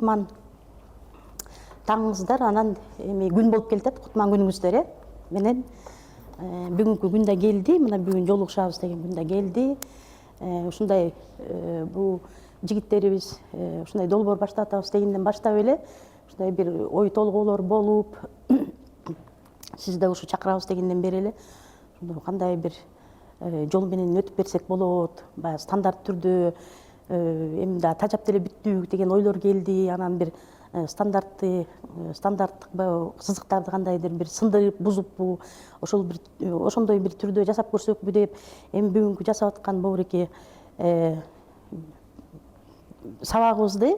кутман таңыңыздар, анан эми күн болуп келатат, кутман күнүңүздөр менен бүгүнкү күн да келди. Мына бүгүн жолугушабыз деген күн да келди. Ушундай бул жигиттерибиз ушундай долбоор баштатабыз дегенден баштап эле ушундай бир ой толгоолор болуп, сизди ушу чакырабыз дегенден бери эле кандай бир жол менен өтүп берсек болот, баягы стандарт түрдө эми да тажап деле бүттүк деген ойлор келди. Анан бир стандарттык сызыктарды кандайдыр бир сындырып бузуппу, ошол бир ошондой бир түрдө жасап көрсөкпү деп эми бүгүнкү жасап аткан могуреки сабагыбызды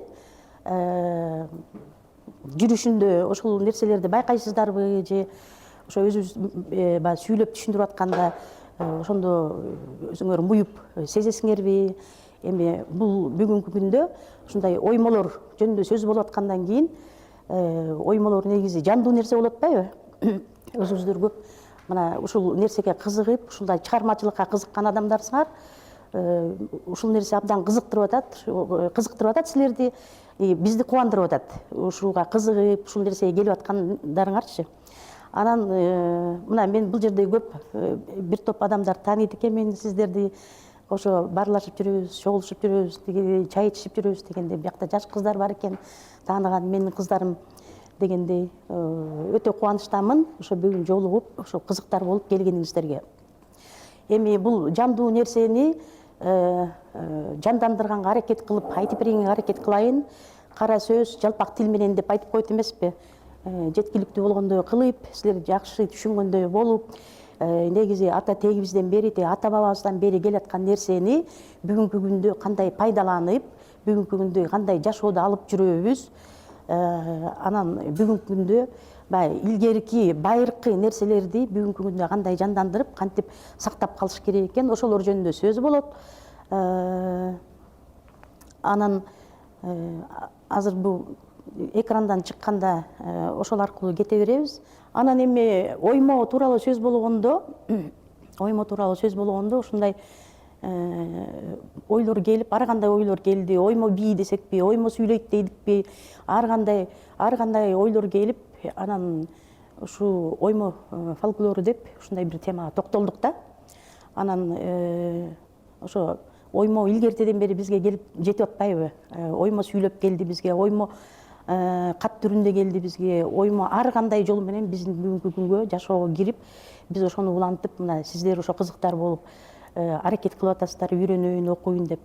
жүрүшүндө ошол нерселерди байкайсыздарбы же ошо өзүбүз баягы сүйлөп түшүндүрүп атканда ошондо өзүңөр муюп сезесиңерби? Эми бул бүгүнкү күндө ушундай оймолор жөнүндө сөз болуп аткандан кийин оймолор негизи жандуу нерсе болуп атпайбы? Өзүңүздөр көп мына ушул нерсеге кызыгып, ушундай чыгармачылыкка кызыккан адамдарсыңар. Ушул нерсе абдан кызыктырып атат силерди, бизди кубандырып атат. Ушуга кызыгып, ушул нерсеге келип аткандарыңарчы. Анан мына мен бул жерде көп бир топ адамдар тааныйт экенмин сиздерди. Ошо баарлашып жүрөбүз, чогулушуп жүрөбүз, чай ичип жүрөбүз дегенде, биякта жаш кыздар бар экен, тааныган менин кыздарым дегендей өтө кубанычтамын. Ошо бүгүн жолугуп, ошо кызыктар болуп келгениңиздерге. Эми бул жандуу нерсени жандандырганга аракет кылып, айтып бергенге аракет кылайын. Кара сөз, жалпак тил менен деп айтып койт эмеспи? Жеткиликтүү болгондой кылып, силер жакшы түшүнгөндөй болуп, негизи ата тегибизден бери, ата бабабыздан бери келаткан нерсени бүгүнкү күндө кандай пайдаланып, бүгүнкү күндө кандай жашоодо алып жүрөбүз. Анан бүгүнкү күндө баягы илгерки, байыркы нерселерди бүгүнкү күндө кандай жандандырып, кантип сактап калыш керек экен, ошолор жөнүндө сөз болот. Анан азыр бул экрандан чыкканда ошол аркылуу кете беребиз. Анан эми оймо тууралуу сөз болгондо, ушундай ойлор келип, ар кандай ойлор келди. Оймо бий десекпи, оймо сүйлөйт дейдикпи, ар кандай ойлор келип, анан ушу оймо фольклору деп ушундай бир темага токтолдук да. Анан ошо оймо илгертеден бери бизге келип жетип атпайбы? Оймо сүйлөп келди бизге, оймо кат түрүндө келди бизге, оймо ар кандай жол менен биздин бүгүнкү күнгө жашоого кирип, биз ошону улантып, мына сиздер ошо кызыктар болуп аракет кылып атасыздар, үйрөнөйүн, окуйын деп.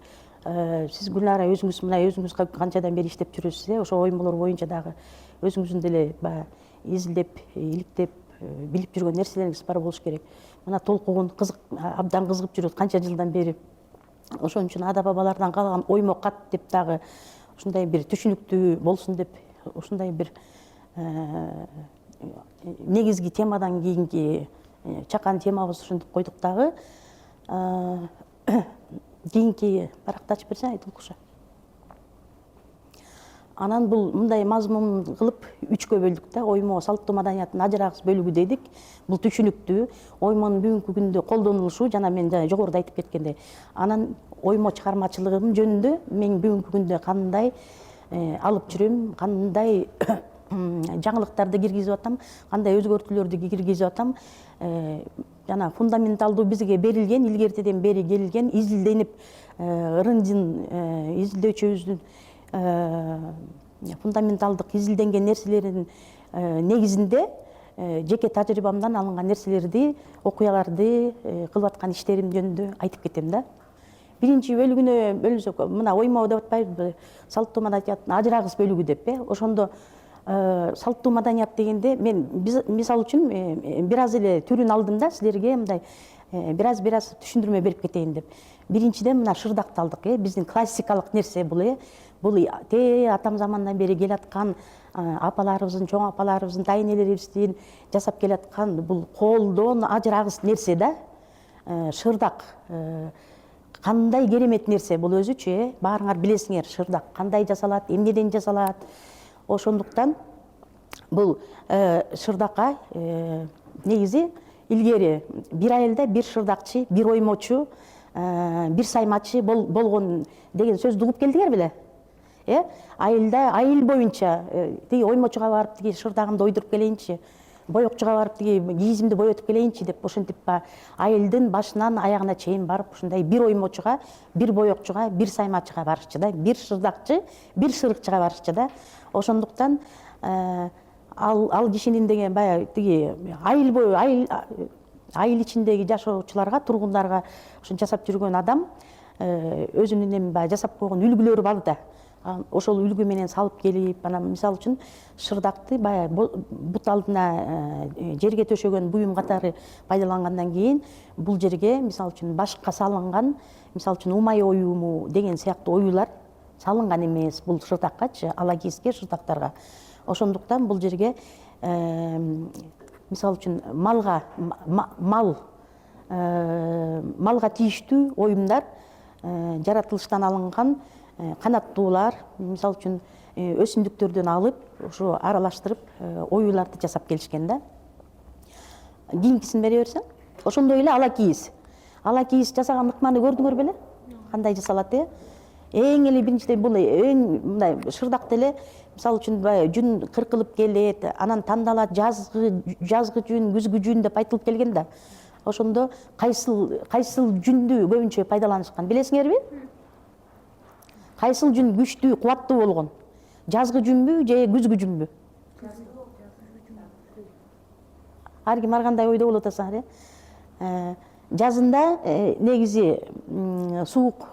Сиз Гүлнара өзүңүз мына өзүңүз канчадан бери иштеп жүрөсүз, ошо оймолор боюнча дагы өзүңүздүн деле баягы изилдеп, иликтеп, билип жүргөн нерселериңиз бар болуш керек. Мына толкугун абдан кызыгып жүрөт канча жылдан бери. Ошон үчүн ата бабалардан калган оймо кат деп дагы ушундай бир түшүнүктүү болсун деп, ушундай бир негизги темадан кийинки чакан темабыз ушинтип койдук дагы. Кийинки баракты ачып берсең, Айтылкуша. Анан бул мындай мазмун кылып үчкө бөлдүк да. Оймо салттуу маданияттын ажырагыс бөлүгү дедик. Бул түшүнүктүү. Оймонун бүгүнкү күндө колдонулушу, жана мен жогоруда айтып кеткендей. Анан оймо чыгармачылыгым жөнүндө мен бүгүнкү күндө кандай алып жүрөм, кандай жаңылыктарды киргизип атам, кандай өзгөртүүлөрдү киргизип атам. Жана фундаменталдуу бизге берилген, илгертеден бери келген, изилденип, ырын-жын изилдөөчүбүздүн фундаменталдык изилденген нерселердин негизинде жеке тажрыйбамдан алынган нерселерди, окуяларды, кылып аткан иштерим жөнүндө айтып кетем да. Биринчи бөлүгүнө бөлүнсөк, мына оймо деп атпайбызбы, салттуу маданияттын ажырагыс бөлүгү деп, ошондо салттуу маданият дегенде мен мисал үчүн бир аз эле түрүн алдым да, силерге мындай бир аз түшүндүрмө берип кетейин деп. Биринчиден мына шырдакты алдык, биздин классикалык нерсе бул. Бул атам замандан бери келаткан апаларыбыздын, чоң апаларыбыздын, тайнелерибиздин жасап келаткан бул колдон ажырагыс нерсе да. Шырдак кандай керемет нерсе бул өзүчү, баарыңар билесиңер, шырдак кандай жасалат, эмнеден жасалат. Ошондуктан бул шырдакка негизи илгери бир айылда бир шырдакчы, бир оймочу, бир саймачы болгон деген сөздү угуп келдиңер беле? Айыл боюнча тиги оймочуга барып тиги шырдагымды ойдуруп келейинчи, боекчуга барып тиги кийизимди боетуп келейинчи деп ошентип айылдын башынан аягына чейин барып ушундай бир оймочуга, бир боекчуга, бир саймачыга барышчу да, бир шырдакчы, бир шырыкчыга барышчу да. Ошондуктан ал кишинин деген баягы тиги айыл ичиндеги жашоочуларга, тургундарга ушинтип жасап жүргөн адам өзүнүн эми баягы жасап койгон үлгүлөрү бар да. Ошол үлгү менен салып келип, анан мисалы үчүн шырдакты баягы бут алдына жерге төшөгөн буюм катары пайдалангандан кийин бул жерге мисалы үчүн башка салынган, мисалы үчүн умай оюму деген сыяктуу оюлар салынган эмес бул шырдаккачы, ала кийизге, шырдактарга. Ошондуктан бул жерге мисалы үчүн малга тийиштүү оюмдар, жаратылыштан алынган канаттуулар, мисалы үчүн өсүмдүктөрдөн алып, ошо аралаштырып оюларды жасап келишкен да. Кийинкисин бере берсең. Ошондой эле ала кийиз. Ала кийиз жасаган ыкманы көрдүңөр беле? Кандай жасалат Эң эле биринчиден бул мындай шырдакты эле мисалы үчүн жүн кыркылып келет, анан тандалат, жазгы жүн, күзгү жүн деп айтылып келген да. Ошондо кайсыл жүндү көбүнчө пайдаланышкан билесиңерби? Кайсыл жүн күчтүү, кубаттуу болгон? Жазгы жүнбү же күзгү жүнбү? Ар ким ар кандай ойдо болуп атасыңар Жазында негизи суук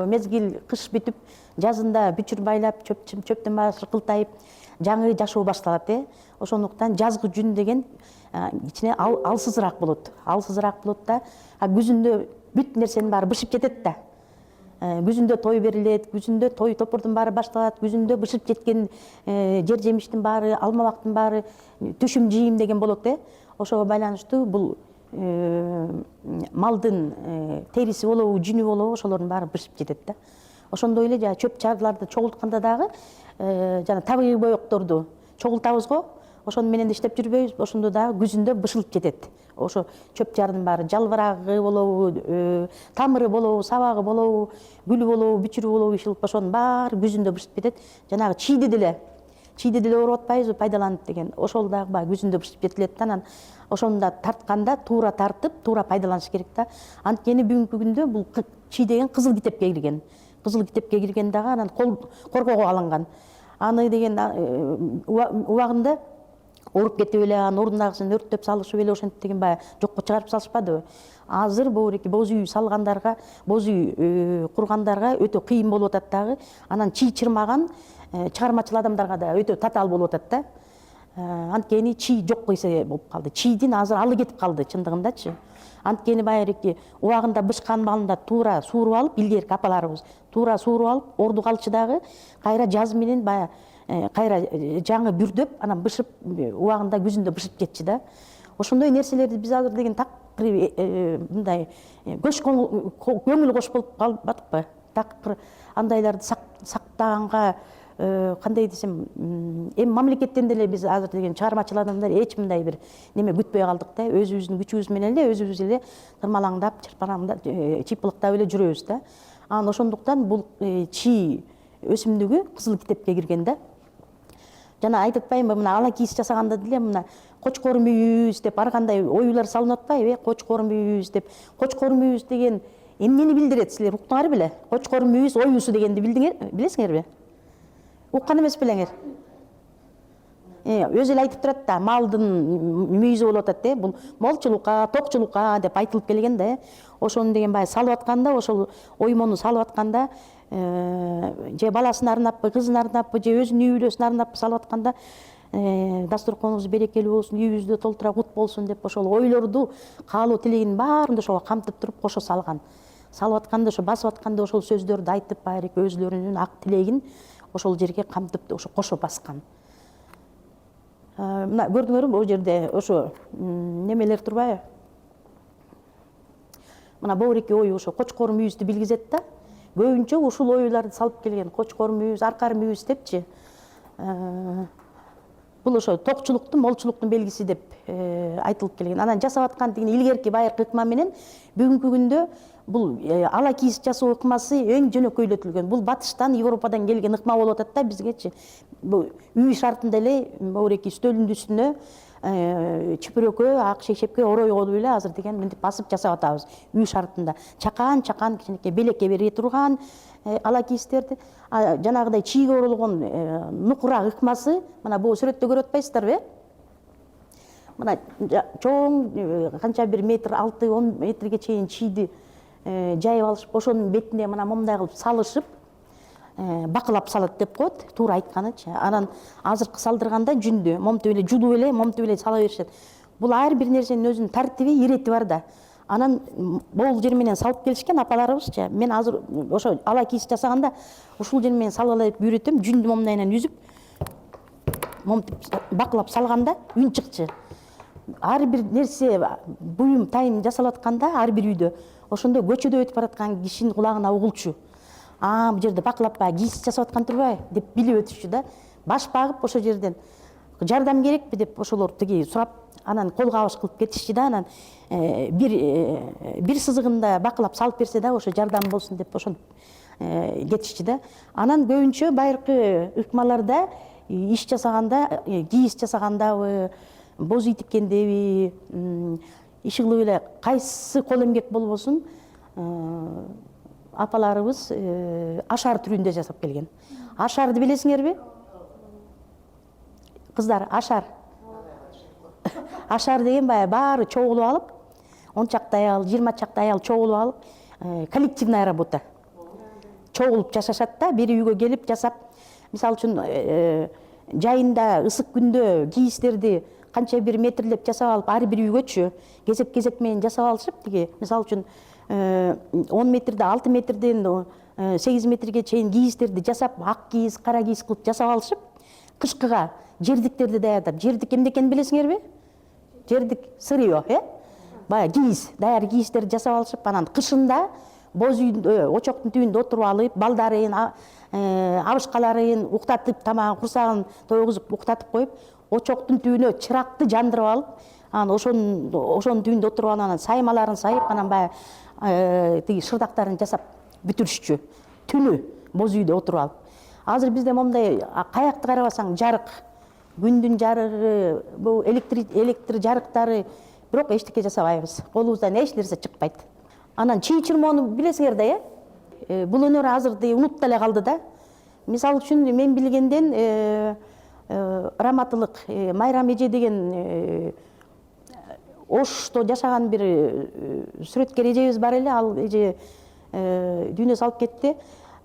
мезгил, кыш бүтүп, жазында бүчүр байлап, чөптөн башы кылтайып, жаңы жашоо башталат Ошондуктан жазгы жүн деген кичине алсызыраак болот. Алсызыраак болот да, күзүндө бүт нерсенин баары бышып жетет да. Күзүндө той берилет, күзүндө той топурдун баары башталат, күзүндө бышып жеткен жер жемиштин баары, алма бактын баары түшүм жийим деген болот Ошого байланыштуу бул малдын териси болобу, жүнү болобу, ошолордун баары бышып жетет да. Ошондой эле жана чөп чарларды чогултканда дагы жана табигый боекторду чогултабыз го, ошону менен да иштеп жүрбөйбүз, ошондо дагы күзүндө бышылып жетет. Ошо чөп чардын баары жалбырагы болобу, тамыры болобу, сабагы болобу, гүлү болобу, бүчүрү болобу ишилип, ошонун баары күзүндө бышып кетет. Жанагы чийди деле ороп атпайбызбы пайдаланып деген. Ошол дагы баягы күзүндө бышып жетилет да. Анан ошону да тартканда туура тартып, туура пайдаланыш керек да. Анткени бүгүнкү күндө бул чий деген кызыл китепке кирген. Кызыл китепке кирген дагы анан коргоого алынган. Аны деген убагында ооруп кетип эле, анын ордундагысын өрттөп салышып эле ошентип деген баягы жокко чыгарып салышпадыбы? Азыр бөгүрөки боз үй салгандарга, боз үй кургандарга өтө кыйын болуп атат дагы. Анан чий чырмаган чыгармачыл адамдарга да өтө татаал болуп атат да. Анткени чий жок эсе болуп калды. Чийдин азыр алы кетип калды чындыгындачы. Анткени баягы убагында бышкан балында туура сууруп алып, илгерки апаларыбыз туура сууруп алып, орду калчы дагы кайра жаз менен баягы кайра жаңы бүрдөп, анан бышып убагында күзүндө бышып кетчү да. Ошондой нерселерди биз азыр деген такыр мындай көңүл кош болуп калбадыкпы? Такыр андайларды сактаганга кандай десем, эми мамлекеттен деле биз азыр деген чыгармачыл адамдар эч мындай бир неме күтпөй калдык да. Өзүбүздүн күчүбүз менен эле өзүбүз эле тырмалаңдап, чыйпылыктап эле жүрөбүз да. Анан ошондуктан бул чий өсүмдүгү кызыл китепке кирген да. Жана айтып атпаймынбы, мына ала кийиз жасаганда деле мына кочкор мүйүз деп ар кандай оюлар салынып атпайбы? Кочкор мүйүз деп. Кочкор мүйүз деген эмнени билдирет? Силер уктуңар беле? Кочкор мүйүз оюусу дегенди билесиңерби? Уккан эмес белеңер? Өзү эле айтып турат да, малдын мүйүзү болуп атат бул молчулукка, токчулукка деп айтылып келген да. Ошону деген баягы салып атканда, ошол оймону салып атканда, же баласын арнаппы, кызын арнаппы, же өзүнүн үй бүлөсүн арнаппы салып атканда, дастурконубуз берекелүү болсун, үйүбүздө толтура кут болсун деп ошол ойлорду, каалоо тилегинин баарын ошого камтып туруп кошо салган. Салып атканда, ошо басып атканда ошол сөздөрдү айтып, байыркы өзүлөрүнүн ак тилегин ошол жерге камтып ошо кошо баскан. Мына көрдүңөрбү, бул жерде ошо немелер турбайбы? Мына бөгүрөки ою ошо кочкор мүйүздү билгизет да. Көбүнчө ушул оюларды салып келген. Кочкор мүйүз, аркар мүйүз депчи. бул ошо токчулуктун, молчулуктун белгиси деп айтылып келген. Анан жасап аткан тиги илгерки байыркы ыкма менен бүгүнкү күндө бул ала кийиз жасоо ыкмасы эң жөнөкөйлөтүлгөн. Бул батыштан, Европадан келген ыкма болуп атат да бизгечи. Бул үй шартында эле могуреки стөлдүн үстүнө чүпүрөккө, ак шешепке оройгонуп эле азыр деген мынтип басып жасап атабыз. Үй шартында чакан кичинекей белекке бере турган ала кийиздерди. Жанагыдай чийге оролгон нукура ыкмасы мына бул сүрөттө көрүп атпайсыздарбы? Мына чоң канча бир метр, 6-10 метрге чейин чийди жайып алышып, ошонун бетине мына момундай кылып салышып, бакылап салат деп коет, туура айтканычы. Анан азыркы салдырганда жүндү, момтип эле жулуп эле, момтип эле сала беришет. Бул ар бир нерсенин өзүнүн тартиби, ирети бар да. Анан бул жер менен салып келишкен апаларыбызчы. Мен азыр ошо ала кийиз жасаганда ушул жер менен салгыла деп үйрөтөм. Жүндү момундайынан үзүп, момтип бакылап салганда үн чыкчы. Ар бир нерсе буюм тайым жасалып атканда ар бир үйдө ошондо көчөдө өтүп бараткан кишинин кулагына угулчу. Бул жерде бакылап кийиз жасап аткан турбайбы деп билип өтүшчү да. Баш багып ошол жерден жардам керекпи деп ошолор тиги сурап, анан кол кабыш кылып кетишчи да. Анан бир сызыгында бакылап салып берсе да ошо жардам болсун деп ошентип кетишчи да. Анан көбүнчө байыркы ыкмаларда иш жасаганда, кийиз жасагандабы, боз үй тиккендеби, иши кылып эле кайсы кол эмгек болбосун, апаларыбыз ашар түрүндө жасап келген. Ашарды билесиңерби? Кыздар, ашар. Ашар деген баары чогулуп алып, 10 чакты аял, 20 чакты аял чогулуп алып, коллективная работа. Чогулуп жашашат да, бир үйгө келип жасап, мисалы үчүн жайында ысык күндө кийиздерди канча бир метрлеп жасап алып, ар бир үйгөчү кезек менен жасап алышып, тиги мисалы үчүн 10 метрде, 6 метрден 8 метрге чейин кийиздерди жасап, ак кийиз, кара кийиз кылып жасап алышып, кышкыга жердиктерди даярдап, жердик эмне экенин билесиңерби? Жердик сырье, баягы кийиз, даяр кийиздерди жасап алышып, анан кышында боз үйдө, очоктун түбүндө отуруп алып, балдарын, абышкаларын уктатып, тамагын, курсагын тойгузуп уктатып коюп, очоктун түбүнө чыракты жандырып алып, анан ошонун түбүндө отуруп алып, анан саймаларын сайып, анан баягы тиги шырдактарын жасап бүтүрүшчү. Түнү боз үйдө отуруп алып. Азыр бизде момундай каякты карабасаң жарык, күндүн жарыгы, бул электр жарыктары, бирок эчтеке жасабайбыз. Колубуздан эч нерсе чыкпайт. Анан чий чырмоону билесиңер да, бул өнөр азыр унутуп эле калды да. Мисалы үчүн мен билгенден Раматылык Майрам эже деген Ошто жашаган бир сүрөткер эжебиз бар эле, ал эже дүйнө салып кетти.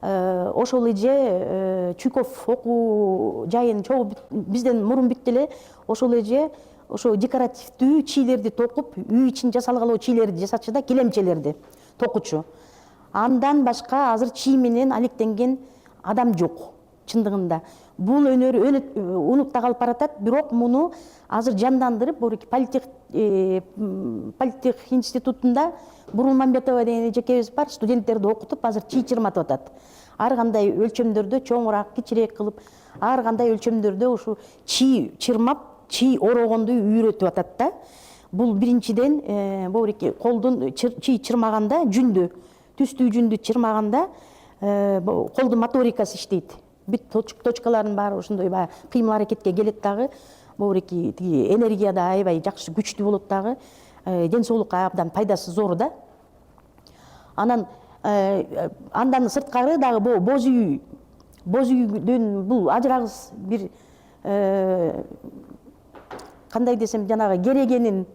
Ошол эже Чуйков окуу жайын чогуу бизден мурун бүттү эле. Ошол эже ошо декоративдүү чийлерди токуп, үй ичин жасалгалоо чийлерди жасачу да, килемчелерди токучу. Андан башка азыр чий менен алектенген адам жок чындыгында. Бул өнөр унутта калып баратат, бирок муну азыр жандандырып, политех институтунда Бурулмамбетова деген эжекебиз бар, студенттерди окутуп, азыр чий чырматып атат. Ар кандай өлчөмдөрдө чоңураак, кичирээк кылып, ар кандай өлчөмдөрдө ушу чий чырмап, чий орогонду үйрөтүп атат да. Бул биринчиден колдун чий чырмаганда жүндү, түстүү жүндү чырмаганда колдун моторикасы иштейт. Бүт точкалардын баары ошондой баягы кыймыл аракетке келет дагы. Тиги энергия да аябай жакшы күчтүү болот дагы. Ден соолукка абдан пайдасы зор да. Андан сырткары дагы боз үйдөн бул ажырагыс бир кандай десем, жанагы керегени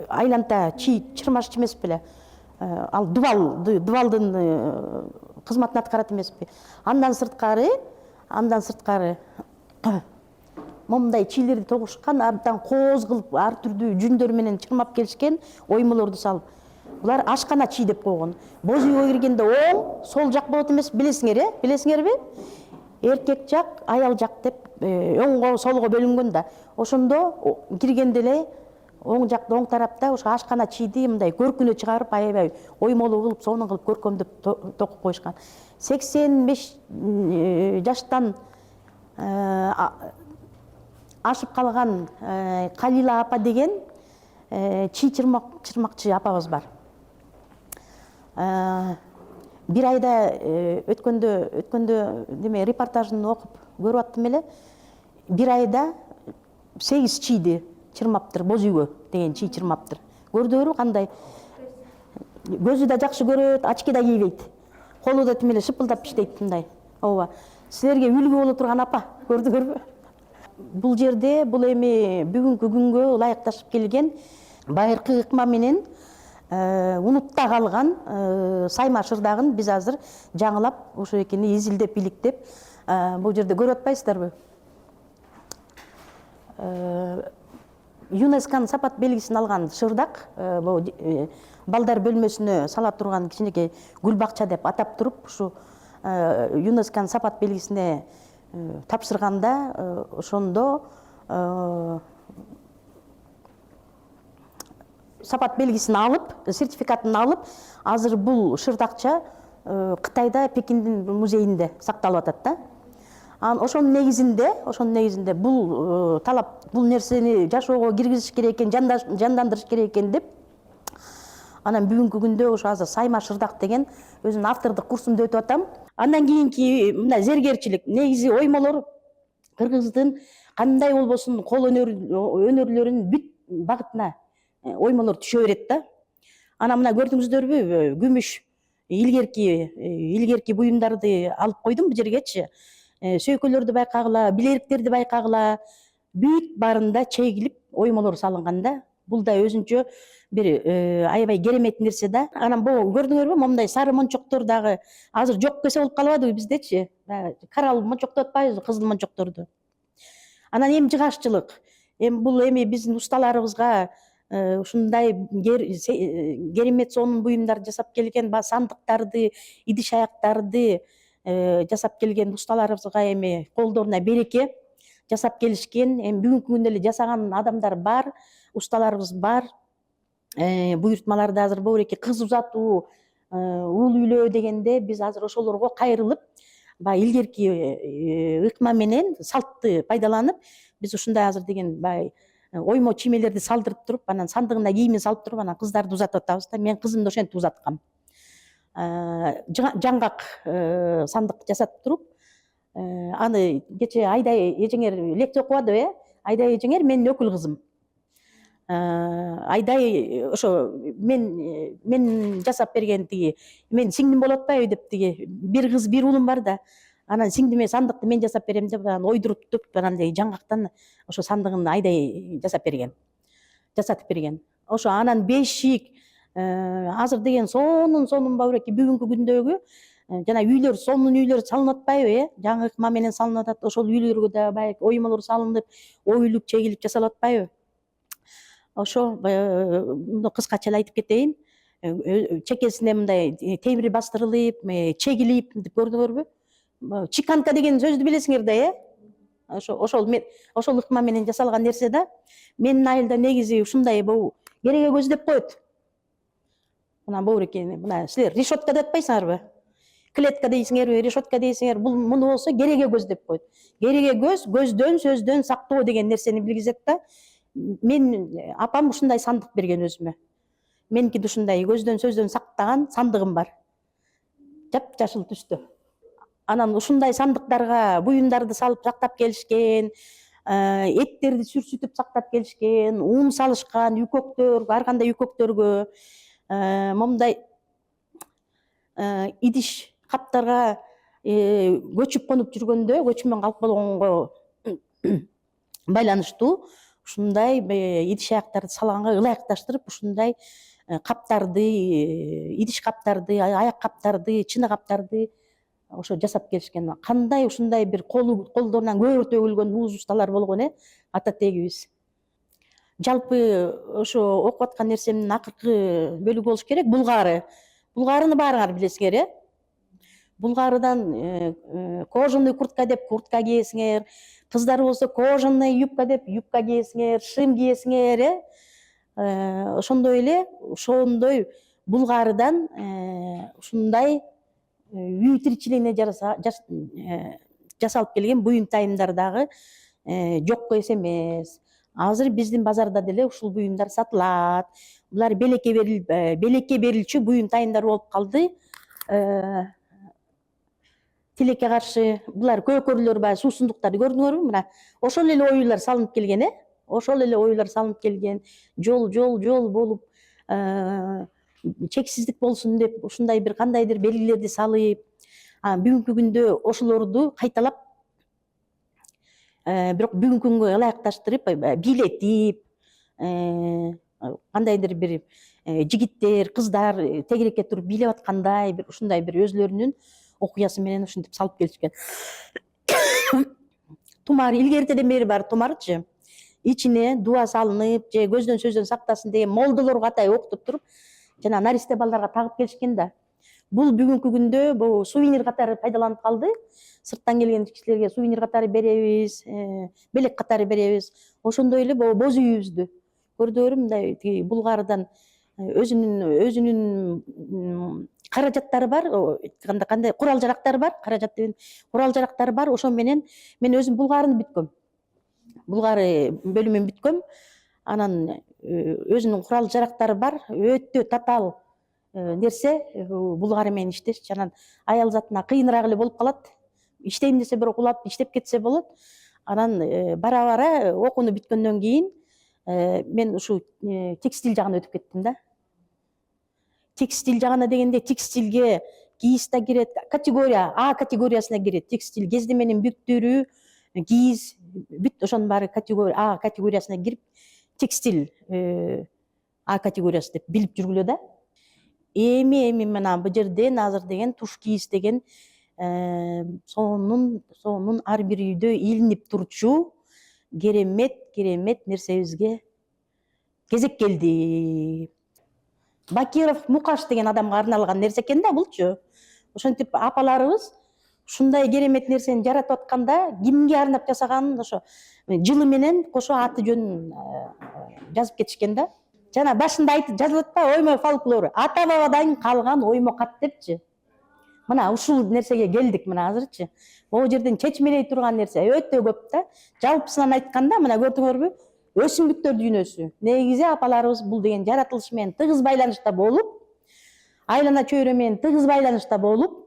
айланта чий чырмашчы эмес беле. Ал дубалдын кызматын аткарат эмеспи. Андан сырткары момундай чийлерди тогушкан, абдан кооз кылып, ар түрдүү жүндөр менен чырмап келишкен оймолорду салып. Булар ашкана чий деп койгон. Боз үйгө киргенде оң, сол жак болот эмес, билесиңерби? Эркек жак, аял жак деп оңго, солго бөлүнгөн да. Ошондо киргенде эле оң жакта, оң тарапта ошо ашкана чийди мындай көркүнө чыгарып, аябай оймолуу кылып, сонун кылып көркөмдөп токуп коюшкан. 85 жаштан ашып калган Калила апа деген чий чырмакчы апабыз бар. Бир айда өткөндө деме репортажын окуп көрүп аттым эле. Бир айда 8 чийди чырмаптыр, боз үйгө деген чий чырмаптыр. Көрдүңөрбү кандай? Көзү да жакшы көрөт, очки да кийбейт. Колу да тим эле шыпылдап иштейт мындай. Ооба. Силерге үлгү боло турган апа, көрдүңөрбү? Бул жерде бул эми бүгүнкү күнгө ылайыкташып келген байыркы ыкма менен унутта калган сайма шырдагын биз азыр жаңылап ошо экени изилдеп иликтеп бул жерде көрүп атпайсыздарбы? ЮНЕСКОнун сапат белгисин алган шырдак, балдар бөлмөсүнө сала турган кичинекей гүл бакча деп атап туруп, ушу ЮНЕСКОнун сапат белгисине тапшырганда ошондо сапат белгисин алып, сертификатын алып, азыр бул шырдакча Кытайда Пекиндин музейинде сакталып атат да. Ошонун негизинде бул талап, бул нерсени жашоого киргизиш керек экен, жандандырыш керек экен деп, анан бүгүнкү күндө ошо азыр сайма шырдак деген өзүнүн автордук курсумду өтүп атам. Андан кийинки мындай зергерчилик, негизи оймолор кыргыздын кандай болбосун кол өнөрлөрүнүн бүт багытына оймолор түшө берет да. Анан мына көрдүңүздөрбү, күмүш илгерки буюмдарды алып койдум бул жергечи. Сөйкөлөрдү байкагыла, билериктерди байкагыла, бүт баарында чегилип оймолор салынган да. Бул да өзүнчө бир аябай керемет нерсе да. Анан бул көрдүңөрбү, момундай сары мончоктор дагы азыр жок кесе болуп калбадыбы биздечи? Карал мончок деп атпайбызбы, кызыл мончокторду. Анан эми жыгаччылык. Бул эми биздин усталарыбызга ушундай керемет сонун буюмдарды жасап келген, сандыктарды, идиш аяктарды жасап келген усталарыбызга эми колдоруна береке, жасап келишкен. Эми бүгүнкү күндө эле жасаган адамдар бар, усталарыбыз бар. Буйртмаларды азыр бобуреке кыз узатуу, уул үйлөө дегенде биз азыр ошолорго кайрылып, баягы илгерки ыкма менен салтты пайдаланып, биз ушундай азыр деген баягы оймо чиймелерди салдырып туруп, анан сандыгына кийимин салып туруп, анан кыздарды узатып атабыз да. Мен кызымды ошентип узаткам. Жаңгак сандык жасатып туруп, аны кече Айдай эжеңер лекция окубадыбы, Айдай эжеңер менин өкүл кызым. Айдай ошо мен жасап берген тиги, мен сиңдим болуп атпайбы деп, тиги бир кыз бир уулум бар да, анан сиңдиме сандыкты мен жасап берем деп ойдуруп анандай жаңгактан ошо сандыгын Айдай жасатып берген. Ошо анан бешик азыр деген сонун бабыреке бүгүнкү күндөгү жана үйлөр, сонун үйлөр салынып атпайбы, жаңы ыкма менен салынып атат. Ошол үйлөргө да баягы оймолор салынып, оюлуп, чегилип жасалып атпайбы? Ошо муну кыскача эле айтып кетейин. Чекесине мындай темир бастырылып, чегилип деп көрдүңөрбү? Чиканка деген сөздү билесиңер да, ошол ыкма менен жасалган нерсе да. Менин айылда негизи ушундай кереге көз деп коет. Мына бобуреке, мына силер решетка деп атпайсыңарбы? Клетка дейсиңерби, решетка дейсиңер, бул муну болсо кереге көз деп коет. Кереге көз көздөн, сөздөн сактоо деген нерсени билгизет да. Мен апам ушундай сандык берген өзүмө. Меники ушундай көздөн, сөздөн сактаган сандыгым бар. Жап-жашыл түстө. Анан ушундай сандыктарга буюмдарды салып сактап келишкен, эттерди сүрсүтүп сактап келишкен, ун салышкан үкөктөр, ар кандай үкөктөргө, момундай идиш каптарга көчүп конуп жүргөндө, көчмөн калп болгонго байланыштуу ушундай идиш аяктарды салганга ылайыкташтырып, ушундай каптарды, идиш каптарды, аяк каптарды, чыны каптарды ошо жасап келишкен. Кандай ушундай бир колдорунан көп төгүлгөн муз усталар болгон, ата тегибиз. Жалпы ошо окуп аткан нерсемдин акыркы бөлүгү болуш керек. Булгарыны баарыңар билесиңер, Булгарыдан кожаный куртка деп куртка кийесиңер, кыздар болсо кожаный юбка деп юбка кийесиңер, шим кийесиңер, ошондой эле Булгарыдан ушундай үй тиричилигине жасалып келген буюм-тайымдар дагы жокко эс эмес. Азыр биздин базарда деле ушул буюмдар сатылат. Булар белекке берилчү буюм-тайымдар болуп калды. Тилекке каршы булар көкөрлөр, баягы суусундуктарды көрдүңөрбү? Мына ошол эле оюлар салынып келген, ошол эле оюлар салынып келген. Жол болуп, чексиздик болсун деп ушундай бир кандайдыр белгилерди салып, бүгүнкү күндө ошолорду кайталап, бирок бүгүнкү күнгө ылайыкташтырып, бийлетип, кандайдыр бир жигиттер, кыздар тегерекке туруп бийлеп аткандай бир ушундай бир өзлөрүнүн окуясы менен ушинтип салып келишкен. Тумар илгертеден бери бар тумарчы. Ичине дуа салынып, же көздөн сөздөн сактасын деген молдолорго атай окутуп туруп, жана наристе балдарга тагып келишкен да. Бул бүгүнкү күндө бул сувенир катары пайдаланып калды. Сырттан келген кишилерге сувенир катары беребиз, белек катары беребиз. Ошондой эле боз үйүбүздү көрдүңөрбү, мындай Булгардан өзүнүн каражаттары бар, кандай курал жарактары бар, каражат деген курал жарактары бар. Ошо менен мен өзүм Булгарын бүткөм. Булгары бөлүмүн бүткөм. Анан өзүнүн курал жарактары бар, өтө татаал нерсе Булгары менен иштеш. Анан аял затына кыйыныраак эле болуп калат. Иштейм десе бирок улап иштеп кетсе болот. Анан бара окууну бүткөндөн кийин мен ушу текстиль жагына өтүп кеттим да. Текстиль жагына дегенде текстилге кийиз да кирет, категория А категориясына кирет. Текстиль кезди менен бүктүрүү, кийиз, бүт ошонун баары категория А категориясына кирип, текстиль А категориясы деп билип жүргүлө да. Эми мына бу жерден азыр деген туш кийиз деген сонун ар бир үйдө илинип турчу керемет нерсебизге кезек келди. Бакиров Мукаш деген адамга арналган нерсе экен да булчу. Ошентип апаларыбыз ушундай керемет нерсени жаратып атканда кимге арнап жасаганын ошо жылы менен кошо аты жөнүн жазып кетишкен да. Жана башында айтып жазылат да, оймо фольклору. Ата бабадан калган оймо кат депчи. Мына ушул нерсеге келдик мына азырчы. Могу жерден чечмелей турган нерсе өтө көп да. Жалпысынан айтканда мына көрдүңөрбү? Өсүмдүктөр дүйнөсү. Негизи апаларыбыз бул деген жаратылыш менен тыгыз байланышта болуп, айлана чөйрө менен тыгыз байланышта болуп,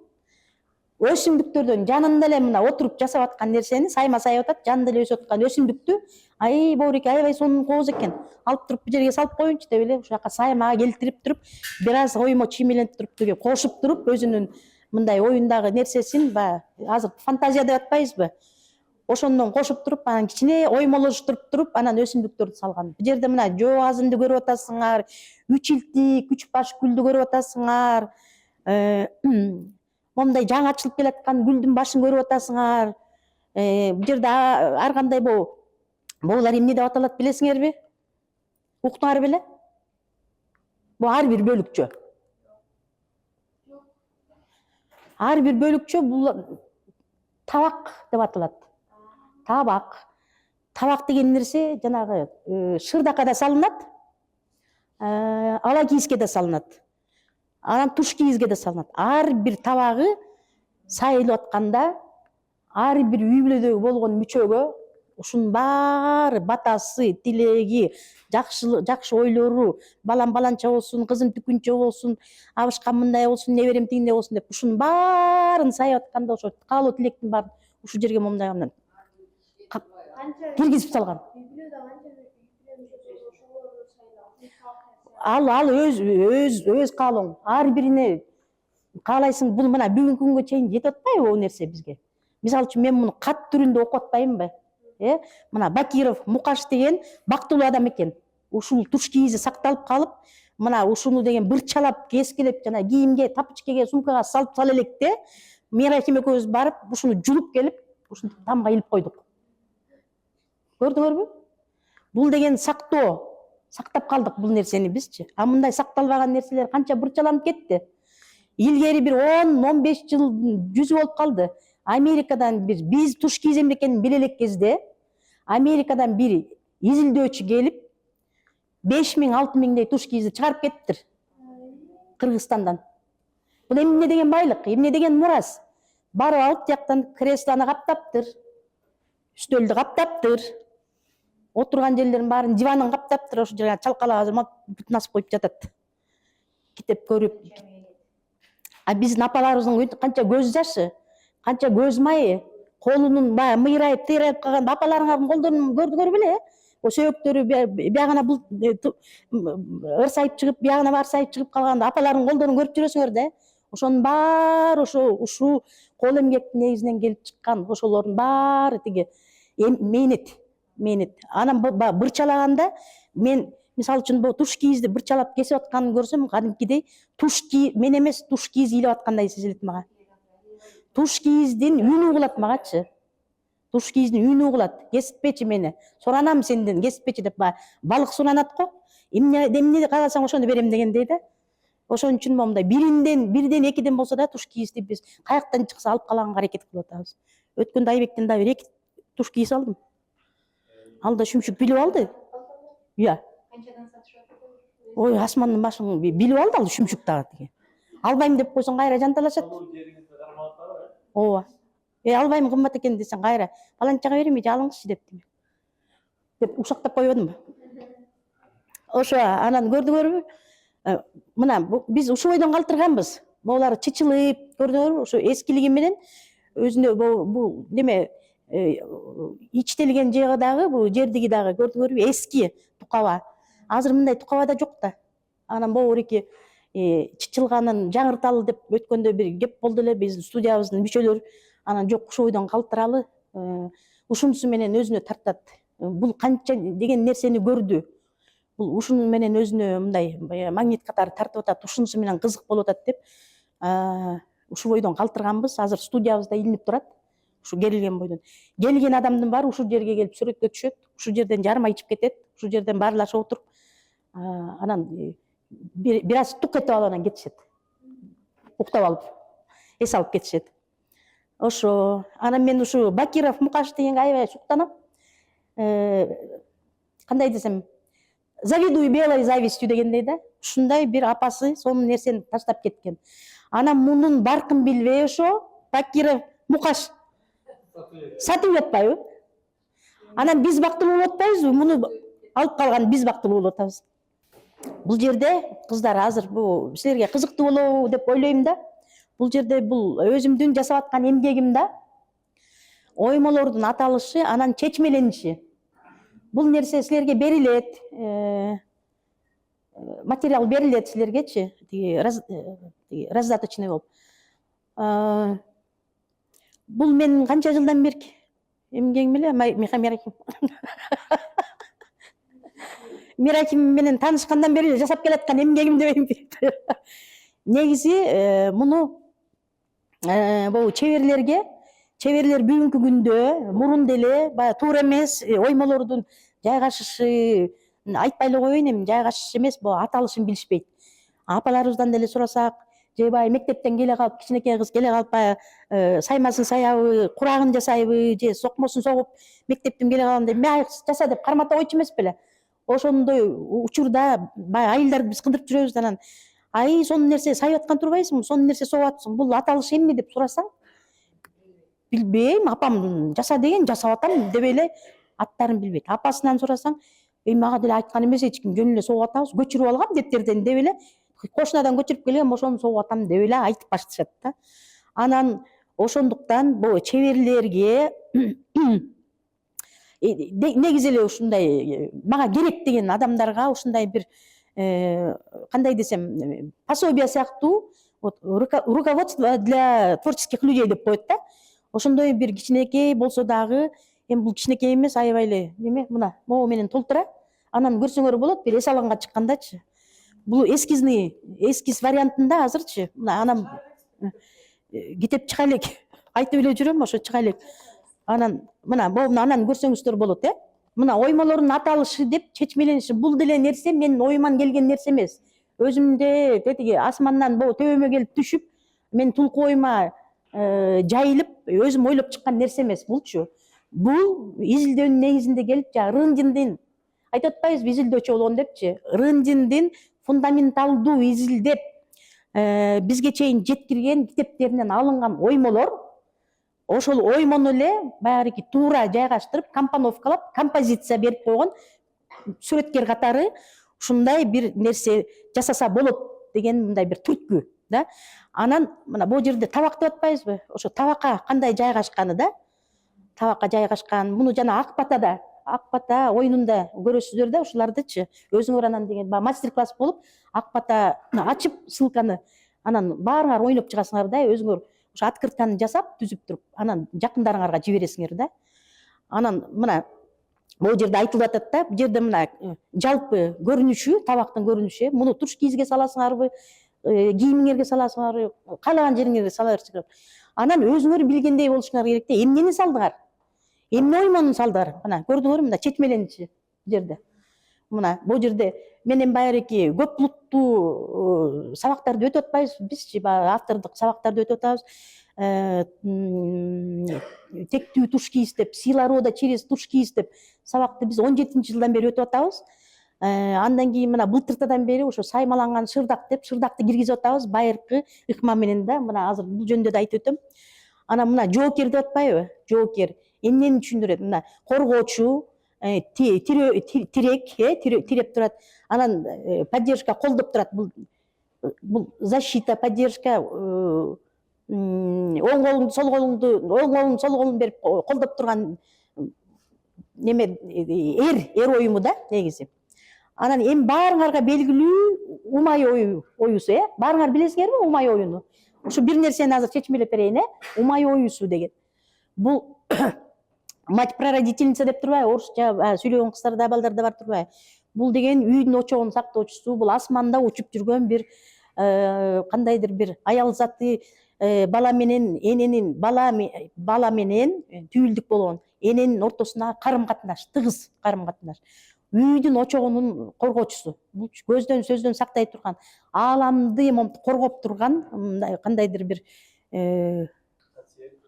өсүмдүктөрдөн жанында эле мына отуруп жасап аткан нерсени сайма сайып атат, жанында эле өсүп аткан өсүмдүктү, ай Бауреке аябай сонун кооз экен. Алып туруп бу жерге салып коеюнчу деп эле ушул жака саймага келтирип туруп, бир аз оймо чиймелентип туруп деге кошуп туруп, өзүнүн мындай оюндагы нерсесин азыр фантазия деп атпайбызбы? Ошондон кошуп туруп, анан кичине оймолоштуруп туруп, анан өсүмдүктөрдү салган. Бу жерде мына жоо азымды көрүп атасыңар, 3 илтик, 3 баш гүлдү көрүп атасыңар. Момундай жаңы ачылып келаткан гүлдүн башын көрүп атасыңар. Бу жерде ар кандай булар эмне деп аталат билесиңерби? Уктуңар беле? Бу ар бир бөлүкчө. Ар бир бөлүкчө бул табак деп аталат. Табак деген нерсе жанагы шырдакка да салынат, ала кийизге да салынат, анан туш кийизге да салынат. Ар бир табагы сайылып атканда, ар бир үй бүлөдөгү болгон мүчөгө ушунун баары батасы, тилеги, жакшы ойлору, балам баланча болсун, кызым түкүнчө болсун, абышкам мындай болсун, неберем тигиндей болсун деп ушунун баарын сайып атканда ошо каалоо тилектин баарын ушул жерге момундайган киргизип салган. Ал өз каалооң. Ар бирине каалайсың. Бул мына бүгүнкү күнгө чейин жетип атпайбы бул нерсе бизге? Мисалы үчүн мен муну кат түрүндө окуп атпаймынбы? Мына Бакиров Мукаш деген бактылуу адам экен. Ушул туш кийизи сакталып калып, мына ушуну деген бырчалап, кескилеп, жана кийимге, тапочкеге, сумкага салып сала электе, Мерахим экөөбүз барып, ушуну жулуп келип, ушинтип тамга илип койдук. Көрдүңөрбү? Бул деген сактоо. Сактап калдык бул нерсени бизчи. А мындай сакталбаган нерселер канча бырчаланып кетти. Илгери бир 10-15 жыл жүзү болуп калды. Америкадан биз туш кийиз эмне экенин биле элек кезде, Америкадан бир изилдөөчү келип, 5000-6000дей туш кийизди чыгарып кетиптир. Кыргызстандан. Бул эмне деген байлык, эмне деген мурас? барып алып тияктан креслоны каптаптыр, үстөлдү каптаптыр, отурган жерлерин баарын диванын каптаптыр, ошо жерге чалкалап азырма бутун асып коюп жатат. Китеп көрүп. А биздин апаларыбыздын канча көз жашы, канча көз майы, колунун баягы мыйрайып, тыйрайып калганда апаларыңардын колдорун көрдүңөр беле? O сөйөктөрү биягына бул ырсайып чыгып, биягына барсайып чыгып калганда апалардын колдорун көрүп жүрөсүңөр да. Ошонун баары ушул кол эмгектин негизинен келип чыккан. Ошолордун баары тиги мээнет. Анан бырчалаганда мен мисалы үчүн бул туш кийизди бырчалап кесип атканын көрсөм, кадимкидей мен эмес туш кийиз ыйлап аткандай сезилет мага. Туш кийиздин үнү угулат магачы. Туш кийиздин үнү угулат. Кесиппечи мени. Суранам сенден, кесиппечи деп балык суранат го. Эмне кааласаң ошону берем дегендей да. Ошон үчүн момундай бирден экиден болсо да туш кийизди биз каяктан чыкса алып калганга аракет кылып атабыз. Өткөндө Айбектен да бир 2 туш кийиз алдым. Ал да шүмшүк билип алды. Иә. Канчадан сатышып атат? Ой, асмандын башын билип алды ал шүмшүк дагы тиги. Албайм деп койсоң кайра жанталашат. Ооба. Албайм, кымбат экен десең кайра паланчага бермей алыңызчы дептим. Деп ушактап койбодумбу? Ошо анан көрдүңөрбү? Мына биз ушул бойдон калтырганбыз. Могулар чычылып, көрдүңөрбү? Ошо эскилиги менен өзүнө бул неме ичтелген жыгы дагы, бул жердиги дагы көрдүңөрбү? Эски тукаба. Азыр мындай тукаба да жок да. Анан богуреки чычылганын жаңырталы деп өткөндө бир кеп болду эле биздин студиябыздын мүчөлөрү. Анан жок, ушул бойдон калтыралы, ушунусу менен өзүнө тартат. Бул канча деген нерсени көрдү. Бул ушуну менен өзүнө мындай магнит катары тартып атат, ушунусу менен кызык болуп атат деп ушул бойдон калтырганбыз. Азыр студиябызда илинип турат. Ушу керилген бойдон. Келген адамдын баары ушул жерге келип сүрөткө түшөт. Ушул жерден жарыма ичип кетет. Ушул жерден баарлашып отуруп, анан бир аз тук этип алып анан кетишет. Уктап алып, эс алып кетишет. Ошо, анан мен ушу Бакиров Мукаш дегенге аябай суктанам. Кандай десем, завидую белой завистью дегендей да. Ушундай бир апасы сонун нерсени таштап кеткен. Анан мунун баркын билбей ошо Бакиров Мукаш сатып жатпайбы? Анан биз бактылуу болуп атпайбызбы? Муну алып калган биз бактылуу болуп атабыз. Бул жерде кыздар азыр бул силерге кызыктуу болобу деп ойлойм да. Бул жерде бул өзүмдүн жасап аткан эмгегим да. Оймолордун аталышы, анан чечмелениши. Бул нерсе силерге берилет. Материал берилет силергечи, раздаточный болуп. Бул менин канча жылдан берки эмгегим эле, Мираким менен таанышкандан бери жасап келаткан эмгегим дебейм. Негизи муну бул чеберлер бүгүнкү күндө мурун деле баягы туура эмес оймолордун жайгашышы, айтпай эле коеюн эми, жайгашышы эмес, бул аталышын билишпейт. Апаларыбыздан деле сурасак, же баягы мектептен келе калып, кичинекей кыз келе калып баягы саймасын саябы, курагын жасайбы, же сокмосун согуп мектептен келе калганда май жаса деп кармата койчу эмес беле. Ошондой учурда баягы айылдарды биз кыдырып жүрөбүз, анан ай сонун нерсе сайып аткан турбайсыңбы, сонун нерсе согуп атсың, бул аталыш эмне деп сурасаң, билбейм, апам жаса деген жасап атам деп эле аттарын билбейт. Апасынан сурасаң, мага деле айткан эмес эч ким, жөн эле согуп атабыз, көчүрүп алгам дептерден деп эле, кошунадан көчүрүп келгем, ошону согуп атам деп эле айтып башташат да. Анан ошондуктан бул чеберлерге негизи эле ушундай мага керек деген адамдарга ушундай бир кандай десем, пособие сыяктуу, руководство для творческих людей деп коет да. Ошондой бир кичинекей болсо дагы, эми бул кичинекей эмес, аябай эле неме, мына могу менен толтура. Анан көрсөңөр болот, бир эс алаңга чыккандачы. Бул эскиз вариантында азырчы. Мына анан кетип чыга элек. Айтып эле жүрөм, ошо чыга элек. Анан мына могуну анан көрсөңүздөр болот, Мына оймолордун аталышы деп чечмелениши, бул деле нерсе менин оюман келген нерсе эмес. Өзүмдө тетиги асмандан бул төбөмө келип түшүп, мен тулку оюма жайылып, өзүм ойлоп чыккан нерсе эмес булчу. Бул изилдөөнүн негизинде келип, Рындиндин айтып атпайбызбы, изилдөөчү болгон депчи, Рындиндин фундаменталдуу изилдеп бизге чейин жеткирген китептеринен алынган оймолор ошол оймону эле баягы туура жайгаштырып компоновкалап композиция берип койгон сүрөткер катары ушундай бир нерсе жасаса болот деген мындай бир түрткү да. Анан мына бул жерде табак деп атпайбызбы, ошо табакка кандай жайгашканы да, табакка жайгашкан. Муну жана ак бата оюнунда көрөсүздөр да, ушулардычы өзүңөр анан деген мастер класс болуп ак батаны ачып ссылканы анан баарыңар ойноп чыгасыңар да, өзүңөр ошо открытканы жасап түзүп туруп анан жакындарыңарга жибересиңер да. Анан мына бул жерде айтылып атат да, бул жерде мына жалпы көрүнүшү, табактын көрүнүшү, муну туш кийизге саласыңарбы, кийимиңерге саласыңарбы, каалаган жериңерге сала берсиңер. Анан өзүңөр билгендей болушуңар керек да, эмнени салдыңар? Эмне оймонун салдыңар? Мына көрдүңөрбү, мына четмеленичи жерде. Мына бул жерде менен байырки көп булуттуу сабактарды өтүп атпайбызбы бизчи, баягы автордук сабактарды өтүп атабыз. Тектүү туш кийиз деп, сила рода через туш кийиз деп сабакты биз 17-жылдан бери өтүп атабыз. Андан кийин мына былтыртадан бери ошо саймаланган шырдак деп шырдакты киргизип атабыз байыркы ыкма менен да. Мына азыр бул жөнүндө да айтып өтөм. Анан мына жоокер деп атпайбы? Жоокер эмнени түшүндүрөт? Мына коргоочу, тирек, тиреп турат. Анан поддержка колдоп турат. Бул защита, поддержка, оң колуңду, сол колуңду берип колдоп турган неме эр оюму да негизи. Анан эми баарыңарга белгилүү умай оюсу, баарыңар билесиңерби умай оюну? Ушу бир нерсени азыр чечмелеп берейин, умай оюсу деген. Бул мать-прародительница деп турбайбы, орусча сүйлөгөн кыздарда, балдарда бар турбайбы? Бул деген үйдүн очогун сактоочусу, бул асманда учуп жүргөн бир кандайдыр бир аял заты, бала менен эненин бала менен түйүлдүк болгон эненин ортосуна карым катнаш, тыгыз карым катнаш. Үйдүн очогунун коргоочусу. Бул көздөн сөздөн сактай турган, ааламды коргоп турган кандайдыр бир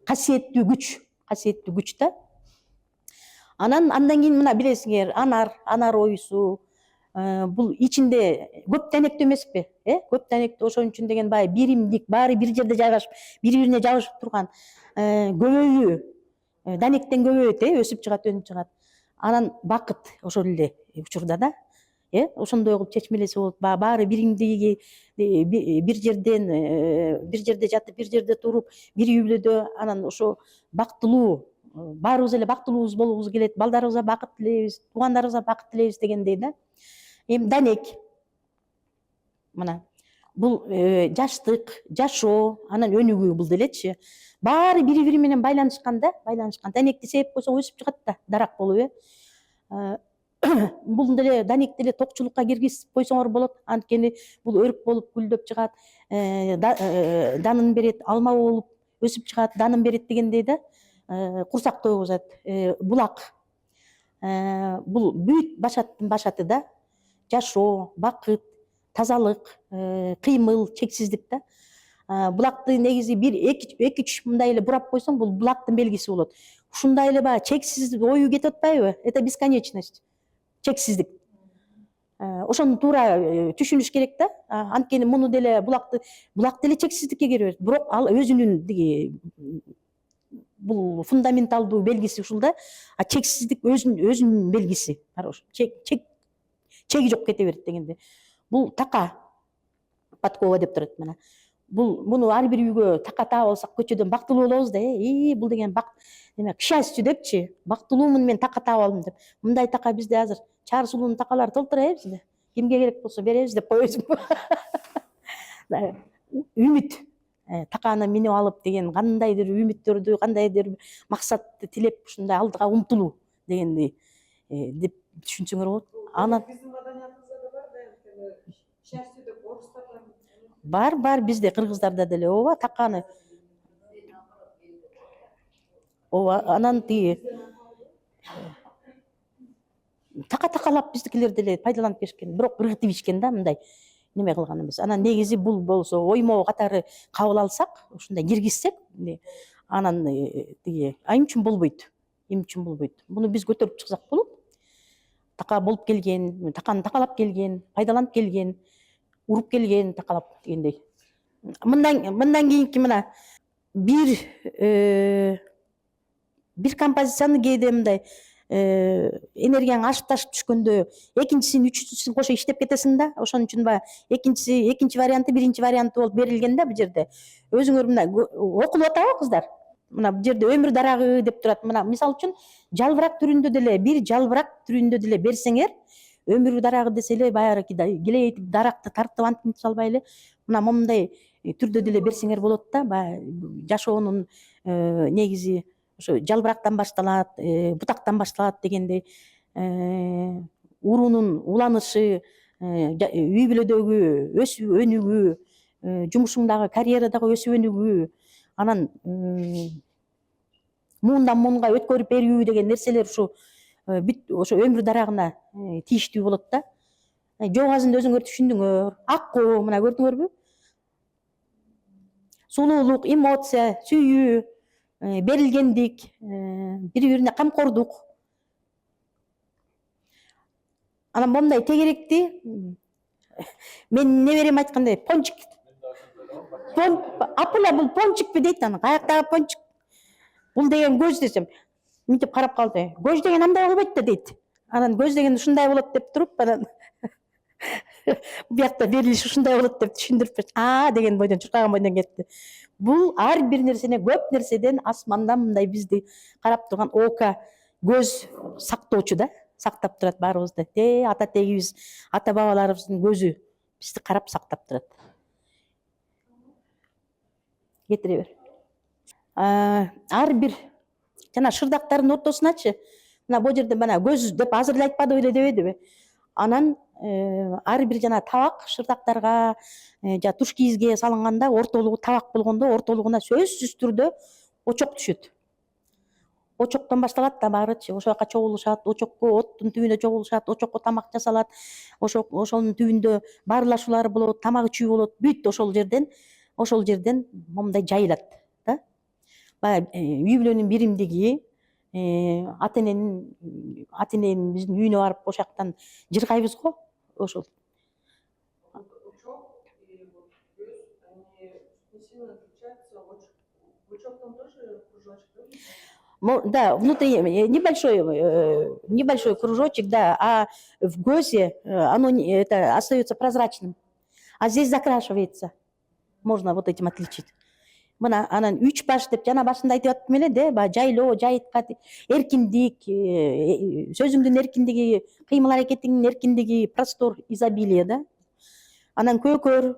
касиеттүү күч да. Андан кийин мына билесиңер, анар оюсу. Бул ичинде көп данектүү эмеспи? Көп данектүү, ошон үчүн деген баягы биримдик, баары бир жерде жайгашып, бири-бирине жабышып турган көбөйүү, данектен көбөйөт, өсүп чыгат. Анан бакыт ошол эле учурда да. Ошондой кылып чечмелесе болот. Баары бириңдиги бир жерде жатып, бир жерде туруп, бир үй бүлөдө анан ошо бактылуу, баарыбыз эле бактылуубуз болгубуз келет, балдарыбызга бакыт тилейбиз, туугандарыбызга бакыт тилейбиз дегендей да. Эми данек. Мына бул жаштык, жашоо, анан өнүгүү бул делечи. Баары бири-бири менен байланышкан да, Данекти сээп койсоң өсүп чыгат да, дарак болуп, Бул деле данекти деле токчулукка киргизип койсоңор болот. Анткени бул өрүк болуп гүлдөп чыгат, данын берет, алма болуп өсүп чыгат, данын берет дегендей да. Курсак тойгузат, булак. Бул бүт башаттын башаты да. Жашоо, бакыт, тазалык, кыймыл, чексиздик да. Булакты негизи бир эки үч мындай эле бурап койсоң, бул булактын белгиси болот. Ушундай эле баягы чексиз ою кетип атпайбы? Это бесконечность, чексиздик. Ошону туура түшүнүш керек да. Анткени муну деле булак деле чексиздикке кире берет. Бирок ал өзүнүн бул фундаменталдуу белгиси ушул да. Чексиздик өзүнүн белгиси. Чеги жок кете берет дегенде. Бул така подкова деп турат мына. Муну ар бир үйгө така таап алсак, көчөдөн бактылуу болобуз да. Бул деген бак, к счастью депчи, бактылуумун мен така таап алдым деп. Мындай така бизде азыр Чаар Сулуунун такалары толтура бизде. Кимге керек болсо беребиз деп коебуз. Үмүт, таканы минип алып деген кандайдыр үмүттөрдү, кандайдыр максатты тилеп ушундай алдыга умтулуу дегендей деп түшүнсөңөр болот. Анан биздин маданиятыбызда да бар да, счастью деп орустарда бар бизде, кыргыздарда деле ооба таканы. Ооба, анан така такалап биздикилер деле пайдаланып келишкен, бирок ыргытып ичкен да, мындай неме кылган эмес. Анан негизи бул болсо оймо катары кабыл алсак, ушундай киргизсек, анан айым үчүн болбойт. Муну биз көтөрүп чыксак болот. Така болуп келген, таканы такалап келген, пайдаланып келген, уруп келген такалап дегендей. Мындан кийинки мына бир бир композицияны кээде мындай энергияң ашып түшкөндө экинчисин үчүнчүсүн кошо иштеп кетесиң да, ошон үчүн баягы экинчи варианты биринчи варианты болуп берилген да. Бул жерде өзүңөр мына окулуп атабы кыздар? Мына бул жерде өмүр дарагы деп турат. Мына мисалы үчүн жалбырак түрүндө деле, бир жалбырак түрүндө деле берсеңер, өмүр дарагы десе эле баягы килейтип даракты тартып антип салбай эле мына момундай түрдө деле берсеңер болот да. Баягы жашоонун негизи ошо жалбырактан башталат, бутактан башталат дегендей, уруунун уланышы, үй бүлөдөгү өсүп өнүгүү, жумушуңдагы карьерадагы өсүп өнүгүү, анан муундан муунга өткөрүп берүү деген нерселер ушу бүт ошо өмүр дарагына тийиштүү болот да. Жобасында өзүңөр түшүндүңөр. Аккуу мына көрдүңөрбү? Сулуулук, эмоция, сүйүү, берилгендик, бири бирине камкордук. Анан момундай тегеректи мен неберем айткандай пончик. Апула бул пончикпи дейт. Анан каяктагы пончик? Бул деген көз десем, мынтип карап калды. Көз деген андай болбойт да дейт. Анан көз деген ушундай болот деп туруп, анан биякта берилиш ушундай болот деп түшүндүрүп берди. Деген бойдон чуркаган бойдон кетти. Бул ар бир нерсене көп нерседен асмандан мындай бизди карап турган ока, көз сактоочу да, сактап турат баарыбызды. Ата тегибиз, ата бабаларыбыздын көзү бизди карап сактап турат. Кетире бер. Ар бир жана шырдактардын ортосуначы мына бул жерде мына көз деп азыр эле айтпадыбы эле дебедиби? Анан ар бир жана табак шырдактарга жана туш кийизге салынганда ортолугу табак болгондо ортолугуна сөзсүз түрдө очок түшөт. Очоктон башталат да баарычы. Ошол жака чогулушат, очокко оттун түбүнө чогулушат, очокко тамак жасалат, ошонун түбүндө баарылашуулар болот, тамак ичүү болот. Бүт ошол жерден момундай жайылат да. Баягы үй бүлөнүн биримдиги, ата эненин биздин үйүнө барып ошол жактан жыргайбыз го. Ошол. Да, внутри небольшой кружочек, да, а в гозе оно это остается прозрачным, а здесь закрашивается. Можно вот этим отличить. Мына анан 3 баш деп жана башында айтып аттым эле да, баягы жайлоо, жайыткат, эркиндик, сөзүңдүн эркиндиги, кыймыл аракетиңдин эркиндиги, простор, изобилие да. Анан көкөр,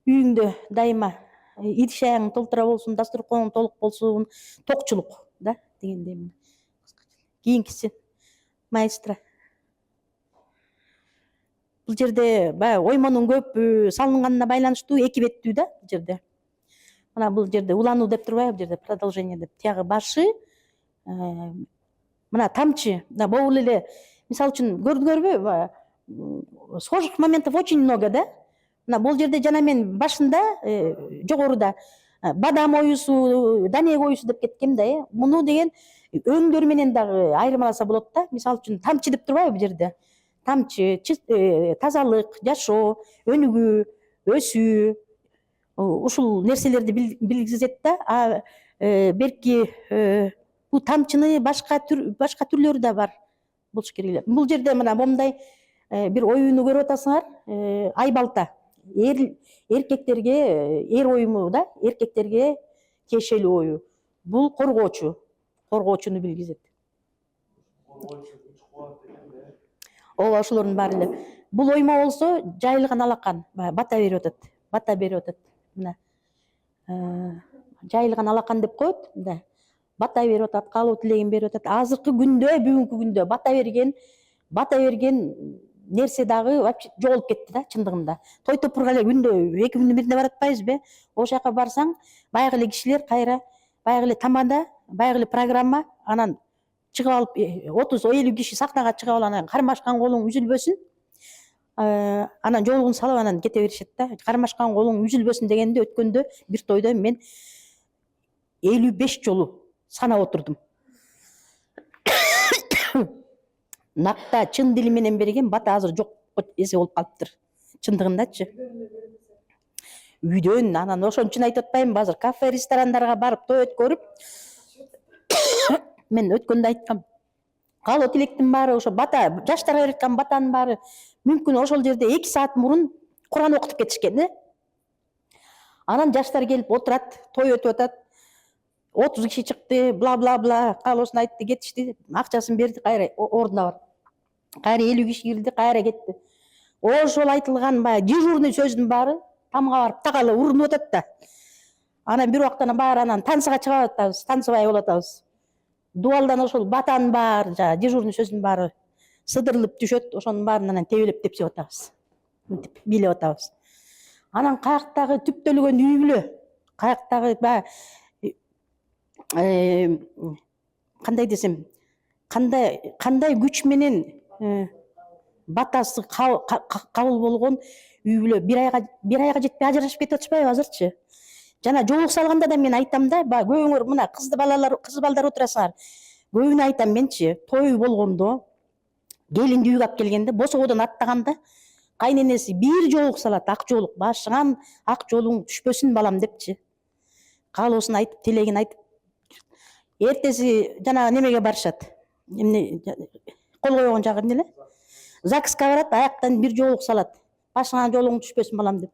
үйүңдө дайыма идиш аяң толтура болсун, дасторконың толук болсун, токчулук да дегендей. Кийинкиси маэстро. Бул жерде баягы оймонун көп салынганына байланыштуу 2 беттүү да бул жерде. Мына бул жерде улануу деп турбайбы, бул жерде продолжение деп. Тиягы башы, мына тамчы, да могул эле мисалы үчүн көрдүңөрбү? Схожих моментов очень много да. Мына бул жерде жана мен башында жогоруда бадам оюсу, данек оюсу деп кеткем да. Муну деген өңдөр менен дагы айырмаласа болот да. Мисалы үчүн тамчы деп турбайбы бул жерде? Тамчы, тазалык, жашоо, өнүгүү, өсүү, ушул нерселерди билгизет да. Берки бул тамчыны башка түрлөрү да бар болуш керек эле. Бул жерде мына момундай бир оюуну көрүп атасыңар, ай балта. Эркектерге эр оюму да, эркектерге тиешелүү ою. Бул коргоочуну билгизет. Ооба, ошолордун баары эле. Бул оймо болсо жайылган алакан, бата берип атат. Бата берип атат. Мына жайылган алакан деп коет, да. Бата берип атат, каалоо тилегин берип атат. Азыркы күндө, бүгүнкү күндө бата берген нерсе дагы вообще жоголуп кетти да чындыгында. Той топурга эле күндө 2 күндүн биринде баратпайбызбы? Ошол жака барсаң, баягы эле кишилер кайра, баягы эле тамада, баягы эле программа, анан чыгып алып 30-50 киши сахнага чыгып алып, анан кармашкан колуң үзүлбөсүн. Анан жолугун салып анан кете беришет да. Кармашкан колуң үзүлбөсүн дегенде өткөндө бир тойдо мен 55 жолу санап отурдум. Накта чын дили менен берген бата азыр жок эсе болуп калыптыр. Чындыгындачы. Үйдөн анан ошон үчүн айтып атпаймынбы, азыр кафе, ресторандарга барып той өткөрүп, мен өткөндө айткам, каалоо тилектин баары ошо бата, жаштарга берип аткан батанын баары мүмкүн ошол жерде 2 саат мурун Куран окутуп кетишкен. Анан жаштар келип отурат, той өтүп атат. 30 киши чыкты, бла бла бла, каалоосун айтты, кетишти, акчасын берди, кайра ордуна бар. Кайра 50 киши кирди, кайра кетти. Ошол айтылган баягы дежурный сөздүн баары тамга барып такалы урунуп атат да. Анан бир убактан баары анан танцыга чыгып атабыз, танцыбай болуп атабыз. Дуалдан ошол батанын баары, дежурный сөздүн баары сыдырылып түшөт, ошонун баарын анан тебелеп тепсип атабыз. Мынтип билеп атабыз. Анан каяктагы түптөлгөн үй бүлө, каяктагы кандай десем, кандай күч менен батасы кабыл болгон үй бүлө бир айга жетпей ажырашып кетип атышпайбы азырчы? Жана жоолук салганда да мен айтам да, көбүңөр мына кыз балдар отурасыңар. Көбүнө айтам менчи, той болгондо, келинди үйгө алып келгенде, босогодон аттаганда кайненеси бир жоолук салат, ак жоолук, башыңан ак жоолугуң түшпөсүн балам депчи. Каалоосун айтып, тилегин айтып, эртеси жанагы немеге барышат. Кол койгон жагы эмне эле? ЗАГСка барат, аяктан бир жоолук салат. Башыңан жоолугуң түшпөсүн балам деп.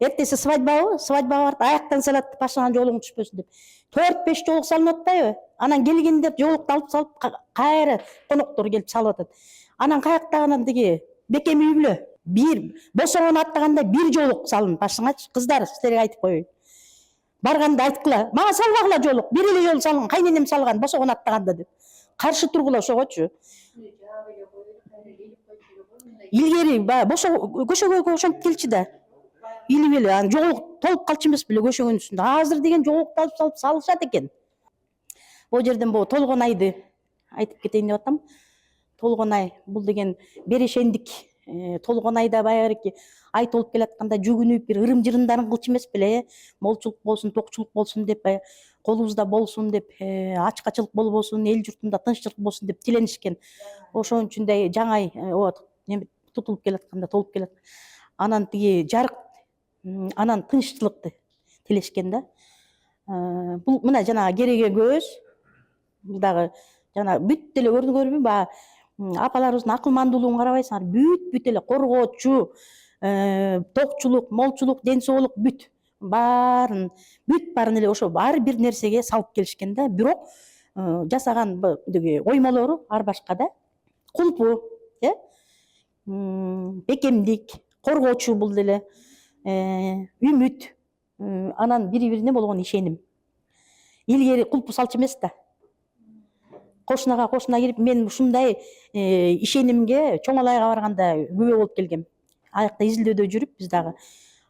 Эртеси свадьбага барат, аяктан салат, башыңан жоолугуң түшпөсүн деп. 4-5 жоолук салынып атпайбы? Анан келгенде жоолукту алып салып, кайра коноктор келип салып атат. Анан каяктагы тиги бекем үй бүлө бир босогону аттаганда бир жоолук салын башыңачы. Кыздар, силерге айтып коеюн. Барганда айткыла, мага салбагыла жоолук, бир эле жолу салгын, кайненем салган босогону аттаганда деп. Каршы тургула ошогочу. Илгери көшөгө ошентип келчи да. Илип эле анан жоолук толуп калчу эмес беле көшөгөнүн үстүндө. Азыр деген жоолукту алып салып салышат экен. Бул жерден толгон айды айтып кетейин деп атам. Толгон ай бул деген берешендик. Толгон айда баягы ай толуп келатканда жүгүнүп бир ырым-жырымдарын кылчу эмес беле, молчулук болсун, токчулук болсун деп, колубузда болсун деп, ачкачылык болбосун, эл журтумда тынччылык болсун деп тиленишкен. Ошон үчүн да жаңы ай тутулуп келатканда, толуп келатканда анан тиги жарык, анан тынччылыкты тилешкен да. Бул мына жанагы кереге көз, бул дагы жана бүт эле көрдүңөрбү, апаларыбыздын акылмандуулугун карабайсыңар, бүт эле коргоочу, токчулук, молчулук, ден соолук бүт баарын эле ошо ар бир нерсеге салып келишкен да. Бирок жасаган оймолору ар башка да. Кулпу, бекемдик, коргоочу бул деле, үмүт, анан бири-бирине болгон ишеним. Илгери кулпу салчу эмес да. Кошуна кирип, мен ушундай ишенимге Чоңалайга барганда күбө болуп келгем. Аякта изилдөөдө жүрүп биз дагы.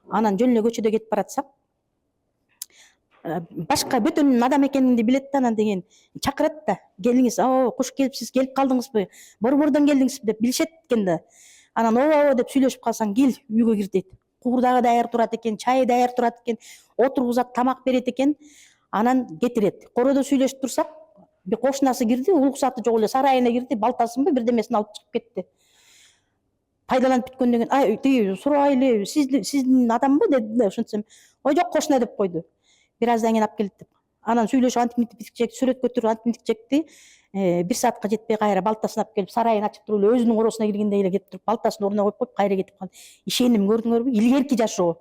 Анан жөн эле көчөдө кетип баратсак, башка бөтөн адам экенимди билет да, анан деген чакырат да. Келиңиз, куш келипсиз, келип калдыңызбы? Борбордон келдиңизби деп билишет экен да. Анан ооба деп сүйлөшүп калсаң, кел үйгө кир дейт. Куурдагы даяр турат экен, чай даяр турат экен, отургузат, тамак берет экен. Анан кетирет. Кородо сүйлөшүп турсак, бир кошунасы кирди, уруксаты жок эле сарайына кирди, балтасынбы бирдемесин алып чыгып кетти. Пайдаланып бүткөндөн кийин, тиги сурабайлы, сиздин адамбы деди да, ошентсем, ой жок кошуна деп койду. Бир аздан кийин алып келип деп. Анан сүйлөшүп антиминтип чек, сүрөткө туруп антиминтип чекти. 1 саатка жетпей кайра балтасын алып келип сарайын ачып туруп эле өзүнүн коросуна киргендей эле кетип туруп балтасын ордуна коюп кайра кетип калды. Ишеним көрдүңөрбү? Илгерки жашоо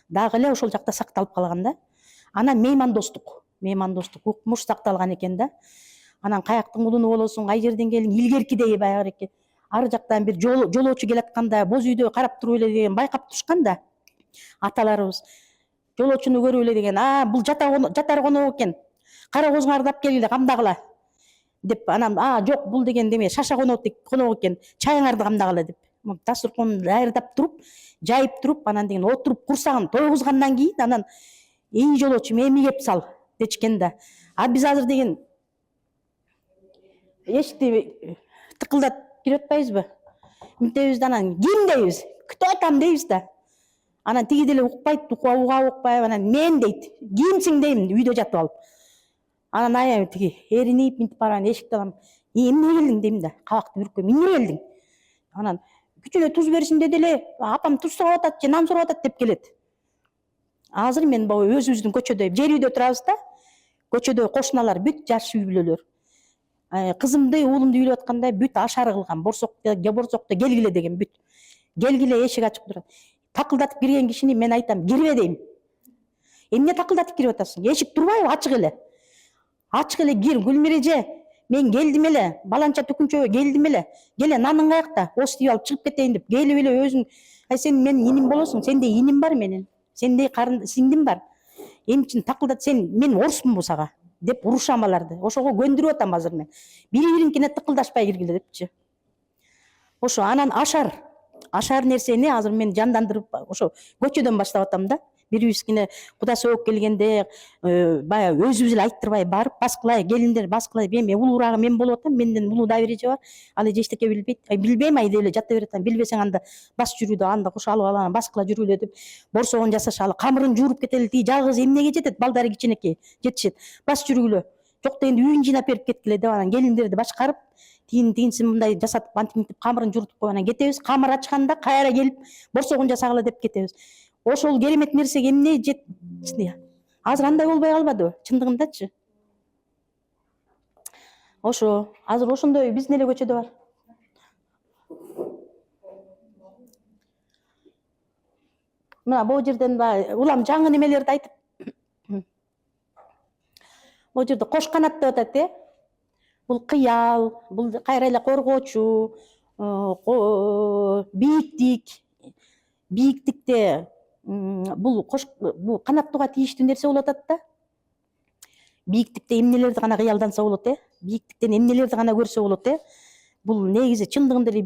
дагы эле ошол жакта сакталып калган да. Анан меймандостук укмуш сакталган экен да. Анан каяктын улуну болосуң, кай жерден келиң, илгеркидей баягы ар жактан бир жолоочу келатканда боз үйдө карап туруп эле деген байкап турушкан да. Аталарыбыз жолоочуну көрүп эле деген, бул жатар конок экен. Кара козуңарды алып келгиле, камдагыла деп. Анан жок, бул деген деме шаша конок экен, чайыңарды камдагыла деп. Дасторконду дайырдап туруп, жайып туруп, анан деген отуруп курсагын тойгузгандан кийин анан эй жолоочум, эми кеп сал дечкен да. Биз азыр деген эшикти тыкылдат кирип атпайбызбы? Мынтебиз да, анан ким дейбиз? Күтүп атам дейбиз да. Анан тиги деле укпайт, укпайбы, анан мен дейт. Кимсиң дейм, үйдө жатып алып. Анан аябай тиги эринип минтип барган эшикти алам. Эмне келдиң дейм да, кабакты бүркөм. Эмне келдиң? Анан күчүнө туз берсин деди эле, апам туз сурап атат же нан сурап атат деп келет. Азыр мен өзүбүздүн көчөдө, жер үйдө турабыз да. көчөдө кошуналар бүт жаш үй бүлөлөр. Кызымды уулумду үйлөп атканда бүт ашары кылган, борсокто келгиле деген бүт. Келгиле эшик ачык турат. Такылдатып кирген кишини мен айтам, кирбе дейм. Эмне такылдатып кирип атасың? Эшик турбайбы? Ачык эле. Ачык эле кир, Гүлмиреже. Мен келдим эле, баланча түкүнчөбө келдим эле. Келе наның каякта? Ос тийип алып чыгып кетейин деп. Келип эле өзүң, сен менин иним болосуң, сенде иним бар менин. Сенде сиңдим бар. Эмне үчүн такылдат, мен оруспунбу сага деп урушам аларды. Ошого көндүрүп атам азыр мен. Бири-биринкине тыкылдашпай киргиле депчи. Ошо анан ашар нерсени азыр мен жандандырып ошо көчөдөн баштап атам да. Бирибизгине Кудай сөөп келгенде баягы өзүбүз эле айттырбай барып баскылай, келиндер баскылай, эми улуурагы мен болуп атам, менден улуу давирежи бар. Ал эчтеке билбейт. Билбейм деп эле жата берет. Билбесең анда бас жүрүүдө, анда кошо алып алам, баскыла жүргүлө деп борсогун жасаша, ал камырын жууруп кетели, тиги жалгыз эмнеге жетет? Балдары кичинекей жетишет. Бас жүргүлө. Жок дегенде үйүн жыйнап берип кеткиле деп анан келиндерди башкарып, тигинсин мындай жасатып, антип камырын жууртуп коюп анан кетебиз. Камыр ачканда кайра келип борсогун жасагыла деп кетебиз. Ошол керемет нерсеге эмне азыр андай болбой калбадыбы чындыгындачы? Ошо азыр ошондой биздин эле көчөдө бар. Мына бул жерден улам жаңы немелерди айтып, бул жерде кош канат деп атат, бул кыял, бул кайра эле коргоочу, бийиктикте бул канаттууга тийиштүү нерсе болуп атат да. Бийиктикте эмнелерди гана кыялданса болот, бийиктиктен эмнелерди гана көрсө болот, Бул негизи чындыгында эле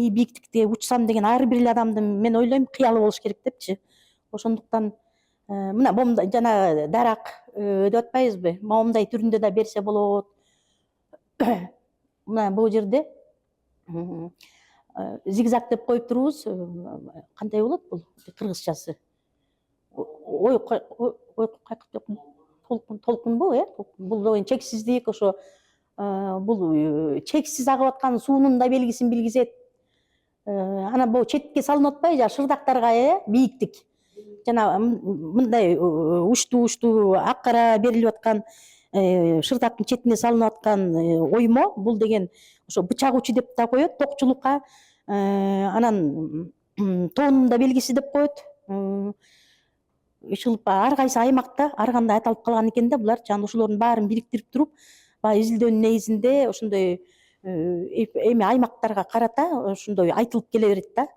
бийиктикте учсам деген ар бир эле адамдын, мен ойлойм, кыялы болуш керек депчи. Ошондуктан мына момундай жана дарак деп атпайбызбы? Момундай түрүндө да берсе болот. Мына бул жерде зигзаг деп коюп турубуз. Кандай болот бул кыргызчасы? Толкунбу, бул чексиздик, ошо бул чексиз агып аткан суунун да белгисин билгизет. Анан бул четке салынып атпайбы, шырдактарга бийиктик. Жана мындай уштуу ак кара берилип аткан шырдактын четине салынып аткан оймо, бул деген ошо бычак учу деп да коет, токчулукка. Анан тоонун да белгиси деп коет. Ишылып ар кайсы аймакта ар кандай аталып калган экен да булар. Жана ошолордун баарын бириктирип туруп, баягы изилдөөнүн негизинде ошондой эми аймактарга карата ошондой айтылып келе берет да.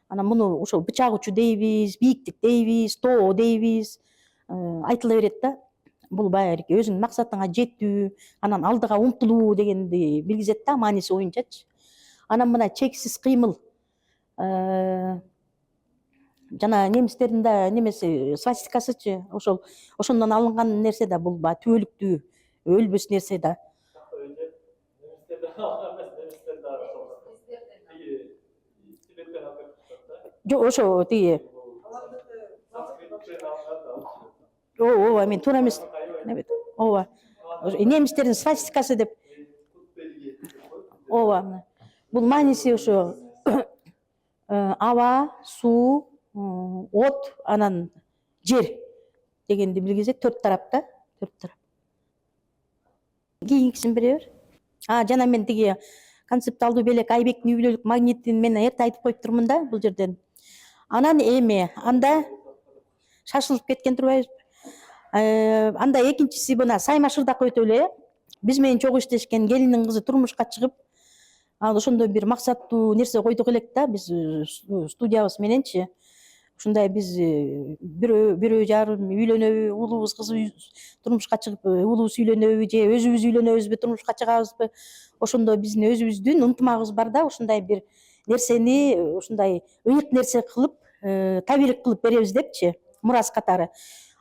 Анан муну ошол бычак учу дейбиз, бийиктик дейбиз, тоо дейбиз, айтыла берет да. Бул баягы өзүңүн максатыңа жетүү, анан алдыга умтулуу дегенди билгизет да, мааниси боюнчачы. Анан мына чексиз кыймыл, жана немистердин да немеси свастикасычы, ошондон алынган нерсе да, бул баягы түбөлүктүү өлбөс нерсе да. Жок, ошо тиги ооба, мен туура эмес. Ооба. Немистердин свастикасы деп. Ооба. Бул мааниси ошо аба, суу, от, анан жер дегенди билгизет. Төрт тарап да, төрт тарап. Кийинкисин бере бер. Жана мен тиги концептуалдуу белек Айбектин үй бүлөлүк магнитин мен эрте айтып коюп турмун да бул жерден. Анан эми анда шашылып кеткен турбайбызбы? Анда экинчиси мына Сайма Шырдаков өтө эле биз менен чогуу иштешкен келиндин кызы турмушка чыгып, ошондой бир максаттуу нерсе койдук элек да биз студиябыз мененчи. Ушундай биз бирөө жарым үйлөнөбү, уулубуз кызыбыз турмушка чыгып, уулубуз үйлөнөбү же өзүбүз үйлөнөбүзбү, турмушка чыгабызбы? Ошондо биздин өзүбүздүн ынтымагыбыз бар да, ушундай бир нерсени ушундай ыйык нерсе кылып, табирик кылып беребиз депчи, мурас катары.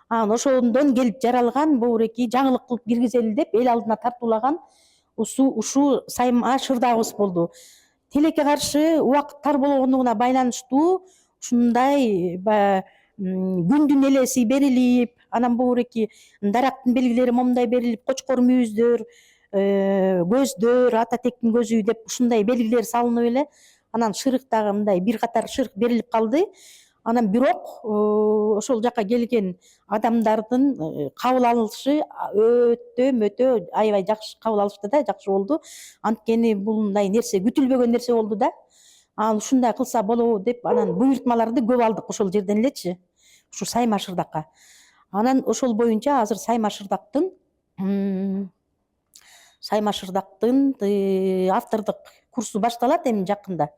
Анан ошондон келип жаралган бобуреки жаңылык кылып киргизели деп эл алдына тартуулаган ушул Сайма Шырдагыбыз болду. Тилекке каршы убакыт тар болгондугуна байланыштуу ушундай күндүн элеси берилип, анан бобуреки дарактын белгилери момундай берилип, кочкор мүйүздөр, көздөр, ата тектин көзү деп ушундай белгилер салынып эле, анан шырык дагы мындай бир катар шырык берилип калды. Анан бирок ошол жака келген адамдардын кабыл алышы өтө аябай жакшы кабыл алышты да, жакшы болду. Анткени бул мындай нерсе күтүлбөгөн нерсе болду да. Ал ушундай кылса болобу деп анан буйртмаларды көп алдык ошол жерден элечи, ушу Сайма Шырдакка. Анан ошол боюнча азыр Сайма Шырдактын автордук курсу башталат эми жакында.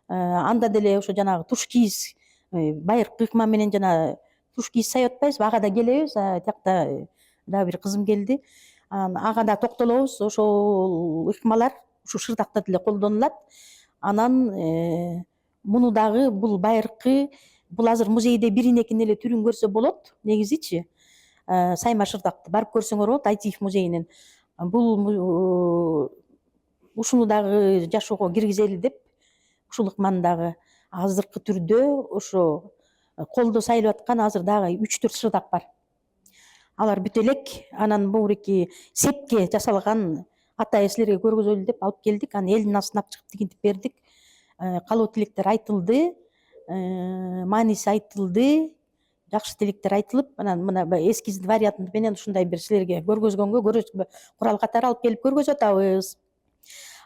Анда деле ошо жанагы туш кийиз байыркы ыкма менен жана туш кийиз сайып атпайбызбы, ага да келебиз. Тиякта дагы бир кызым келди. Ага да токтолобуз. Ошол ыкмалар ушу Шырдакта деле колдонулат. Анан муну дагы бул байыркы, бул азыр музейде бирин-экин эле түрүн көрсө болот негизичи. Сайма Шырдакты барып көрсөңөр болот, Айтиев музейинен. Бул ушуну дагы жашоого киргизели деп, ушул ыкманы дагы азыркы түрдө ошо колдо сайылып аткан азыр дагы 3-4 Шырдак бар. Алар бүт элек. Анан буреки сепке жасалган ата эслерге көргөзөлү деп алып келдик. Анан элдин астына алып чыгып тигинтип бердик. Калоо тилектер айтылды, мааниси айтылды, жакшы тилектер айтылып, анан мына эскиз варианты менен ушундай бир силерге көргөзгөнгө курал катары алып келип көргөзүп атабыз.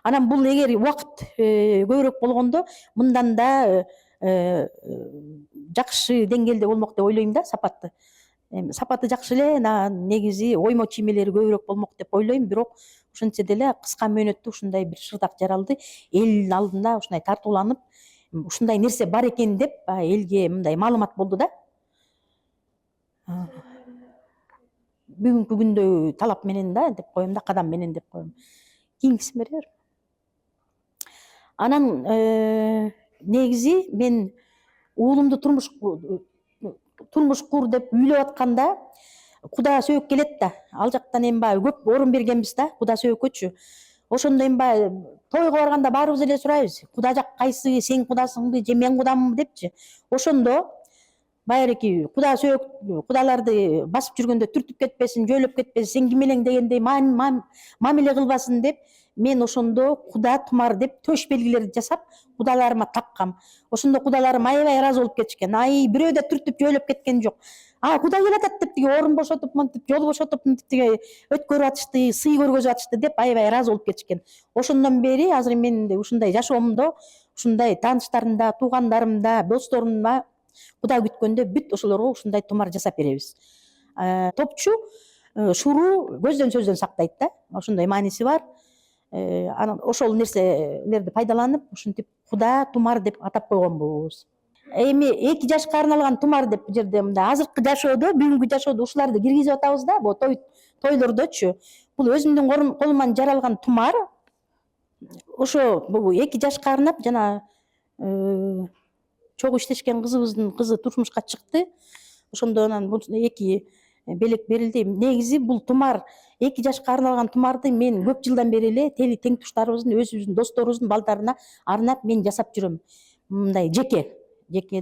Анан бул эгер убакыт көбүрөөк болгондо мындан да жакшы деңгээлде болмок деп ойлойм да, сапаты. Сапаты жакшы эле, негизи оймо чиймелери көбүрөөк болмок деп ойлойм. Бирок ошентсе деле кыска мөөнөттө ушундай бир Шырдак жаралды. Элдин алдында ушундай тартууланып, ушундай нерсе бар экен деп элге мындай маалымат болду да. Бүгүнкү күндө талап менен да деп коем да, кадам менен деп коем. Кийинкисин бере бер. Анан негизи мен уулумду турмуш кур деп үйлөп атканда Куда сөөк келет да. Ал жактан эми көп орун бергенбиз да, Куда сөөккөчү. Ошондо эми тойго барганда баарыбыз эле сурайбыз. Куда жак кайсы, сен кудасыңбы же мен кудаммы депчи. Ошондо баягы Куда сөөк кудаларды басып жүргөндө түртүп кетпесин, жойлоп кетпесин, сен ким элең дегендей мамиле кылбасын деп мен ошондо Куда тумар деп төш белгилерди жасап кудаларыма таккам. Ошондо кудаларым аябай ыраазы болуп кетишкен. Бирөө да түртүп жойлоп кеткен жок. Куда келатат деп тиги орун бошотуп, мынтип жол бошотуп, мынтип тиги өткөрүп атышты, сый көргөзүп атышты деп аябай ыраазы болуп кетишкен. Ошондон бери азыр мен ушундай жашоомдо, ушундай тааныштарымда, туугандарымда, досторумда Куда күткөндө бүт ошолорго ушундай тумар жасап беребиз. Топчу шуруу көздөн сөздөн сактайт да. Ошондой мааниси бар. Анан ошол нерселерди пайдаланып, ушинтип Куда тумар деп атап койгонбуз. Эми 2 жашка арналган тумар деп бул жерде мындай азыркы жашоодо, бүгүнкү жашоодо ушуларды киргизип атабыз да, бул тойлордочу. Бул өзүмдүн колуман жаралган тумар. Ошо 2 жашка арнап жана чогуу иштешкен кызыбыздын кызы турмушка чыкты. Ошондо анан бул 2 белек берилди. Негизи бул тумар 2 жашка арналган тумарды мен көп жылдан бери эле тең туштарыбыздын, өзүбүздүн досторубуздун балдарына арнап мен жасап жүрөм. Мындай жеке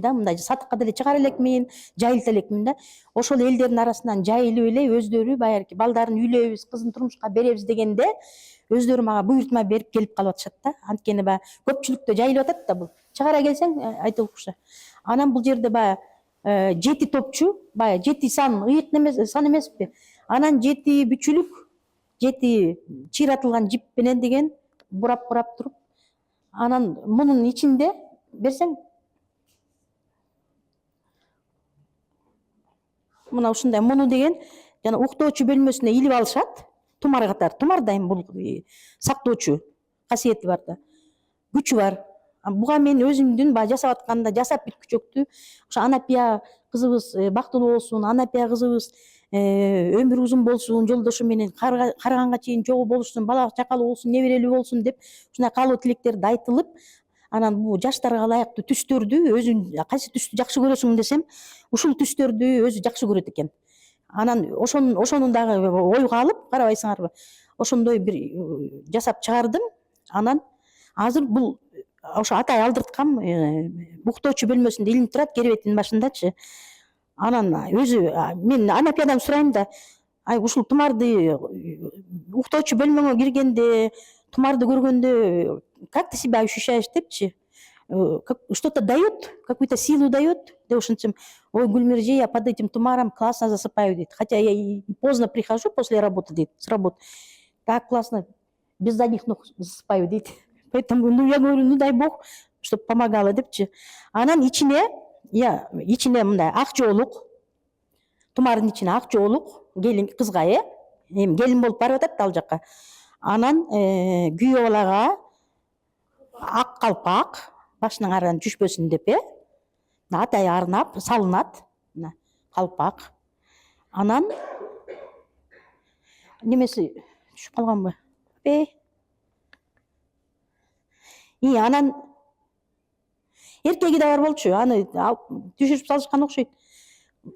да, мындай сатыкка деле чыгара элекмин, жайылта элекмин да. Ошол элдердин арасынан жайылып эле өздөрү баягы балдарын үйлөйбүз, кызын турмушка беребиз дегенде өздөрү мага буйртма берип келип калып атышат да. Анткени көпчүлүктө жайылып атат да бул. Чыгара келсең айтылыкча. Анан бул жерде 7 топчу, 7 сан, ыйык сан эмеспи. Анан 7 бүчүлүк, 7 чыйратылган жип менен деген бурап туруп, анан мунун ичинде берсең мына ушундай муну деген жана уктоочу бөлмөсүнө илип алышат. Тумар катары. Тумар да эми бул сактоочу касиети бар да. Күчү бар. Буга мен өзүмдүн жасап атканда жасап бүткүчөктү ошо Анапия кызыбыз бактылуу болсун, Анапия кызыбыз өмүрү узун болсун, жолдошу менен караганга чейин чогуу болушсун, бала чакалуу болсун, неберелүү болсун деп ушундай каалоо тилектерди айтылып, анан бул жаштарга ылайыктуу түстөрдү өзүң кайсы түстү жакшы көрөсүң десем, ушул түстөрдү өзү жакшы көрөт экен. Анан ошону дагы ойго алып, карабайсыңарбы? Ошондой бир жасап чыгардым. Анан азыр бул ошо атай алдырткам уктоочу бөлмөсүндө илинип турат, керебеттин башындачы. Анан өзү мен Анапиядан сурайм да, ушул тумарды уктоочу бөлмөңө киргенде, тумарды көргөндө как ты себя ощущаешь депчи. что-то дает, какую-то силу дает. Ой, Гульмирже, я под этим тумаром классно засыпаю, говорит. Хотя я и поздно прихожу после работы, говорит, с работы. Так классно, без задних ног засыпаю, говорит. Поэтому, я говорю, дай бог, чтобы помогала, депчи. Анан ичине мындай ак жоолук, тумардын ичине ак жоолук, келин кызга, эми келин болуп барып атат ал жака. Анан күйөө балага ак калпак, башынын арынан түшпөсүн деп, атай арнап салынат, калпак. Анан немеси түшүп калганбы? Анан эркеги да бар болчу, аны түшүрүп салышкан окшойт.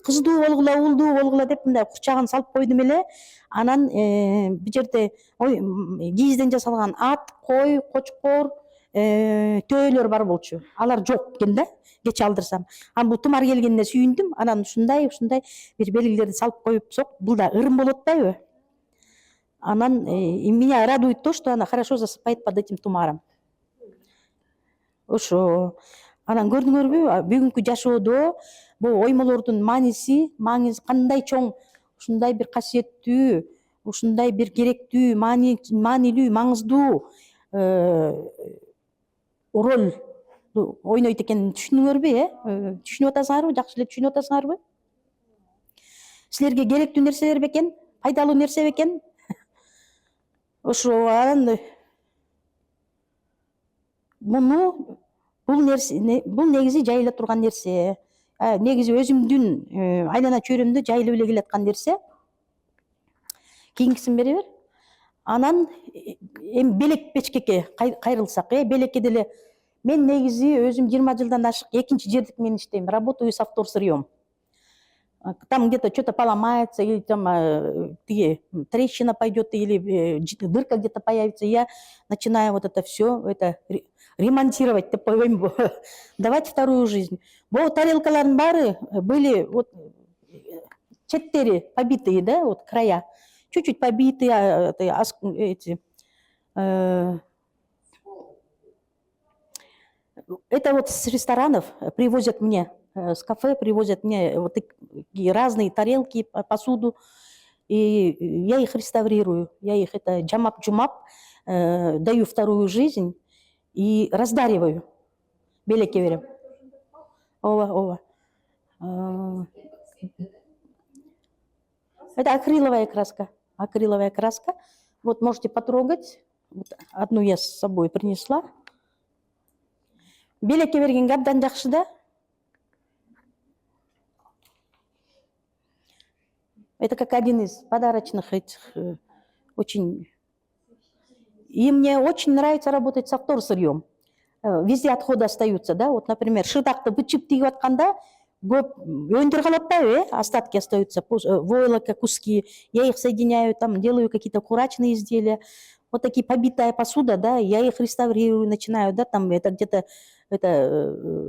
Кыздуу болгула, уулдуу болгула деп мындай курчагын салып койдум эле. Анан бул жерде кийизден жасалган ат, кой, кочкор, төөлөр бар болчу. Алар жок экен да, кеч алдырсам. Анан бул тумар келгенине сүйүндүм. Анан ушундай бир белгилерди салып коюпсок, бул да ырым болот атпайбы? Анан меня радует то, что она хорошо засыпает под этим тумаром. Ошо. Анан көрдүңөрбү, бүгүнкү жашоодо бул оймолордун мааниси кандай чоң, ушундай бир касиеттүү, ушундай бир керектүү, маанилүү, маңыздуу роль ойнойт экенин түшүндүңөрбү, түшүнүп атасыңарбы, жакшы эле түшүнүп атасыңарбы? Силерге керектүү нерселер бекен, пайдалуу нерсе бекен? Ошо анан бул негизи жайыла турган нерсе. Негизи өзүмдүн айлана чөйрөмдө жайылып эле келаткан нерсе. Кийинкисин бере бер. Анан эми белек печкеге кайрылсак, белекке деле мен негизи өзүм 20 жылдан ашык экинчи жердик менен иштейм. Работаю с вторсырьем. Там где-то что-то поломается, или там трещина пойдет, или дырка где-то появится. Я начинаю вот это все ремонтировать, давать вторую жизнь. Вот тарелкалардың бары были вот четтери побитые, да, вот края, чуть-чуть побитые, эти. Это вот с ресторанов привозят мне. С кафе привозят мне вот такие разные тарелки, посуду, и я их реставрирую, я их джамап-джумап, даю вторую жизнь и раздариваю. Белеке берем. Ова. Это акриловая краска. Вот можете потрогать. Вот одну я с собой принесла. Белеке берген абдан жакшы да. Это как один из подарочных этих очень... И мне очень нравится работать со вторсырьем. Везде отходы остаются, да. Вот, например, шырдақты бычып тигип атканда көп өндүр калып атпайбы, остатки остаются, войлока, куски. Я их соединяю, там делаю какие-то курачные изделия. Вот такие побитая посуда, да, я их реставрирую, начинаю, да, там это где-то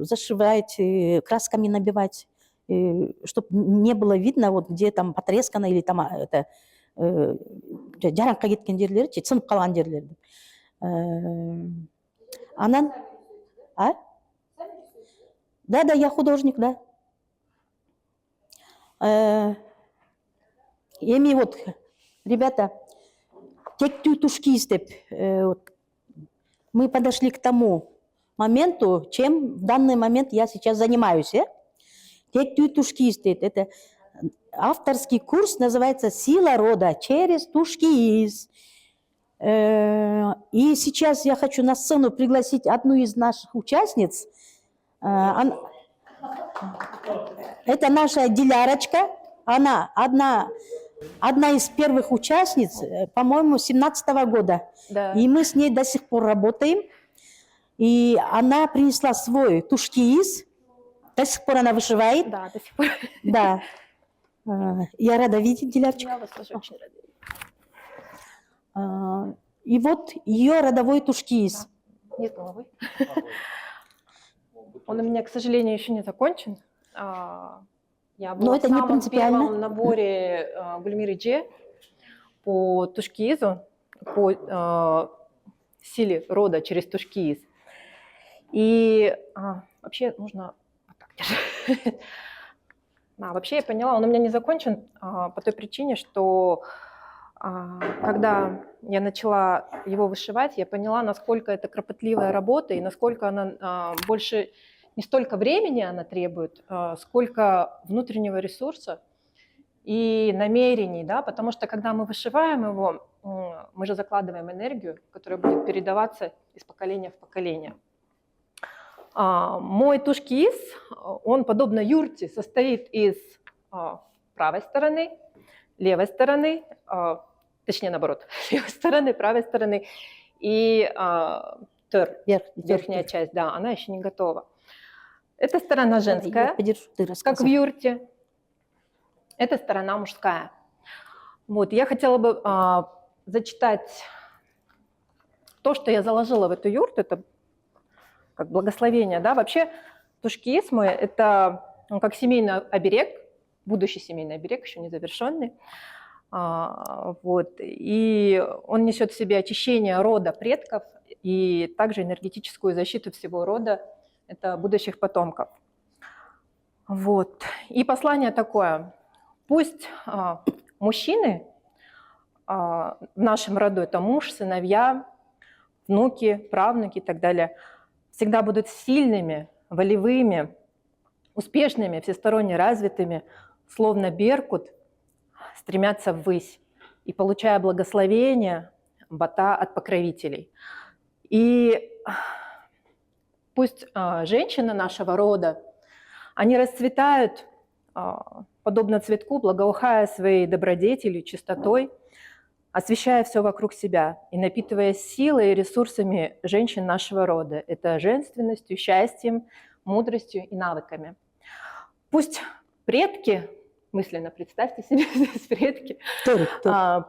зашивать, красками набивать. Чтобы не было видно, вот где там потрескано или там жараңка кеткен жерлери, сынып калган жерлерди. Анан, Да, я художник, да. Эми вот, ребята, тектүү туш кийиз деп, мы подошли к тому моменту, чем в данный момент я сейчас занимаюсь, Тектүү туш кийиз дейт. Это авторский курс, называется «Сила рода через туш кийиз». И сейчас я хочу на сцену пригласить одну из наших участниц. Это наша Дилярочка. Она одна из первых участниц, по-моему, 17-го года. Да. И мы с ней до сих пор работаем. И она принесла свой туш-кийиз. До сих пор она вышивает. Да, до сих пор. Да. Я рада видеть, Дилярочка. Я вас тоже очень рада. И вот ее родовой туш-кийиз. Нет головы. Он у меня, к сожалению, еще не закончен. Я была в самом первом наборе Гульмиры Дже по туш-киизу, по силе рода через туш-кииз. И вообще нужно вот так держать. Вообще я поняла, он у меня не закончен по той причине, что когда я начала его вышивать, я поняла, насколько это кропотливая работа и насколько она больше не столько времени она требует, сколько внутреннего ресурса и намерений, да, потому что когда мы вышиваем его, мы же закладываем энергию, которая будет передаваться из поколения в поколение. Мой тушкиз, он, подобно юрте, состоит из правой стороны, левой стороны, точнее наоборот, левой стороны, правой стороны и верхняя часть, да, она еще не готова. Эта сторона женская, как в юрте. Эта сторона мужская. Вот, я хотела бы зачитать то, что я заложила в эту юрту, это как благословение, да. Вообще тушкиз мой – это как семейный оберег, будущий семейный оберег, еще не завершенный. Вот, и он несет в себе очищение рода предков и также энергетическую защиту всего рода, это будущих потомков. Вот, и послание такое. Пусть мужчины в нашем роду, это муж, сыновья, внуки, правнуки и так далее, всегда будут сильными, волевыми, успешными, всесторонне развитыми, словно беркут, стремятся ввысь и получая благословение бата от покровителей. И пусть женщины нашего рода, они расцветают, подобно цветку, благоухая своей добродетелью, чистотой, освещая все вокруг себя и напитываясь силой и ресурсами женщин нашего рода. Это женственностью, счастьем, мудростью и навыками. Пусть предки, мысленно представьте себе здесь предки,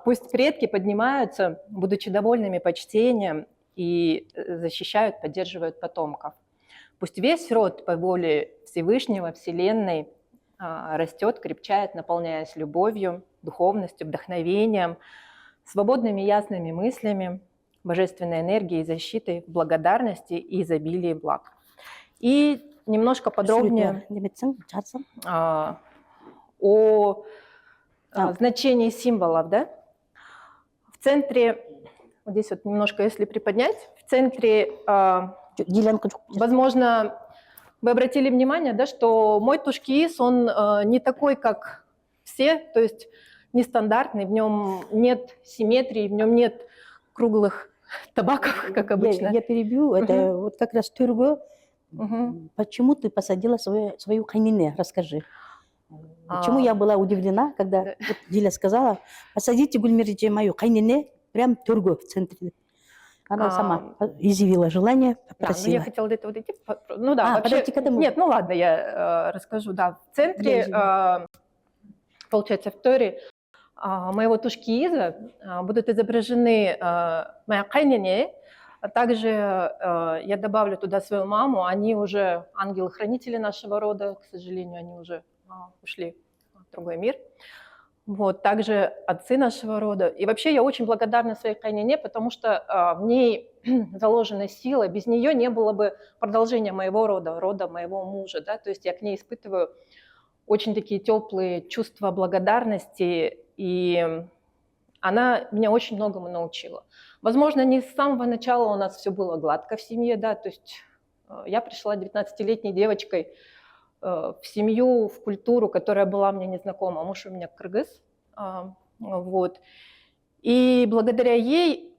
пусть предки поднимаются, будучи довольными почтением, и защищают, поддерживают потомков. Пусть весь род по воле Всевышнего, Вселенной растет, крепчает, наполняясь любовью, духовностью, вдохновением, свободными ясными мыслями, божественной энергией, защитой, благодарности и изобилии благ. И немножко подробнее о значении символов. Да? В центре, вот здесь вот немножко, если приподнять, в центре, возможно, вы обратили внимание, да, что мой тушкиз, он не такой, как все, то есть нестандартный, в нем нет симметрии, в нем нет круглых табаков, как обычно. Я перебью, это вот как раз Тюрго. Почему ты посадила свою кайнине? Расскажи. Почему я была удивлена, когда вот Диля сказала, посадите Гульмиридже мою кайнине прям Тюрго в центре. Она сама изъявила желание, попросила. Да, я хотела до этого дойти. Ну да, вообще... Нет, ну ладно, я расскажу. Да, в центре, получается, в Торе моего тушкииза будут изображены моя кайнине, а также я добавлю туда свою маму. Они уже ангелы-хранители нашего рода, к сожалению, они уже ушли в другой мир. Вот, также отцы нашего рода. И вообще я очень благодарна своей кайнине, потому что в ней заложена сила. Без нее не было бы продолжения моего рода, рода моего мужа. Да? То есть я к ней испытываю очень такие теплые чувства благодарности, и она меня очень многому научила. Возможно, не с самого начала у нас все было гладко в семье, да, то есть я пришла 19-летней девочкой в семью, в культуру, которая была мне незнакома. Муж у меня кыргыз, вот. И благодаря ей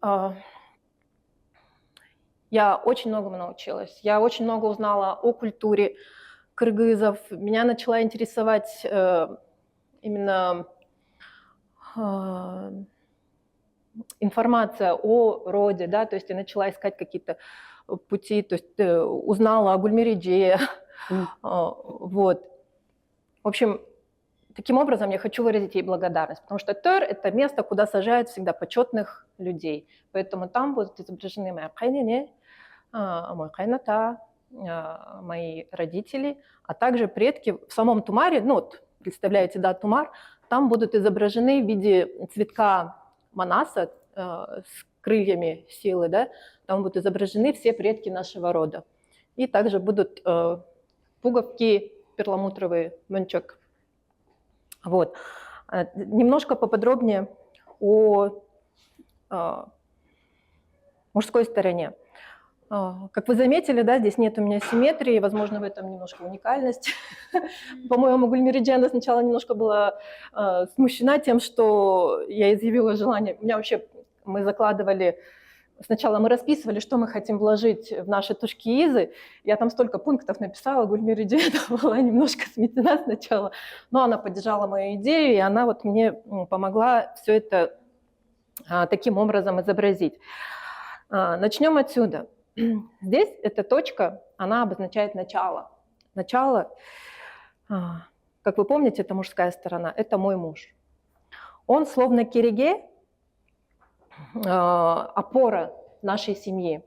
я очень многому научилась. Я очень много узнала о культуре кыргызов. Меня начала интересовать именно информация о роде, да, то есть я начала искать какие-то пути, то есть узнала о Гульмиридже, вот. В общем, таким образом я хочу выразить ей благодарность, потому что Тор – это место, куда сажают всегда почетных людей, поэтому там будут изображены моя кайнине, мой кайната, мои родители, а также предки в самом Тумаре, ну вот, представляете, да, Тумар, там будут изображены в виде цветка Манаса с крыльями силы, да, там будут изображены все предки нашего рода. И также будут пуговки перламутровые, мунчок. Вот. Немножко поподробнее о мужской стороне. Как вы заметили, да, здесь нет у меня симметрии, возможно, в этом немножко уникальность. По-моему, Гульмириджана сначала немножко была смущена тем, что я изъявила желание. У меня вообще, мы закладывали, сначала мы расписывали, что мы хотим вложить в наши тушкиизы. Я там столько пунктов написала, Гульмириджана была немножко сметена сначала, но она поддержала мою идею, и она вот мне помогла все это таким образом изобразить. Начнем отсюда. Здесь эта точка, она обозначает начало. Начало, как вы помните, это мужская сторона, это мой муж. Он словно кириге, опора нашей семьи.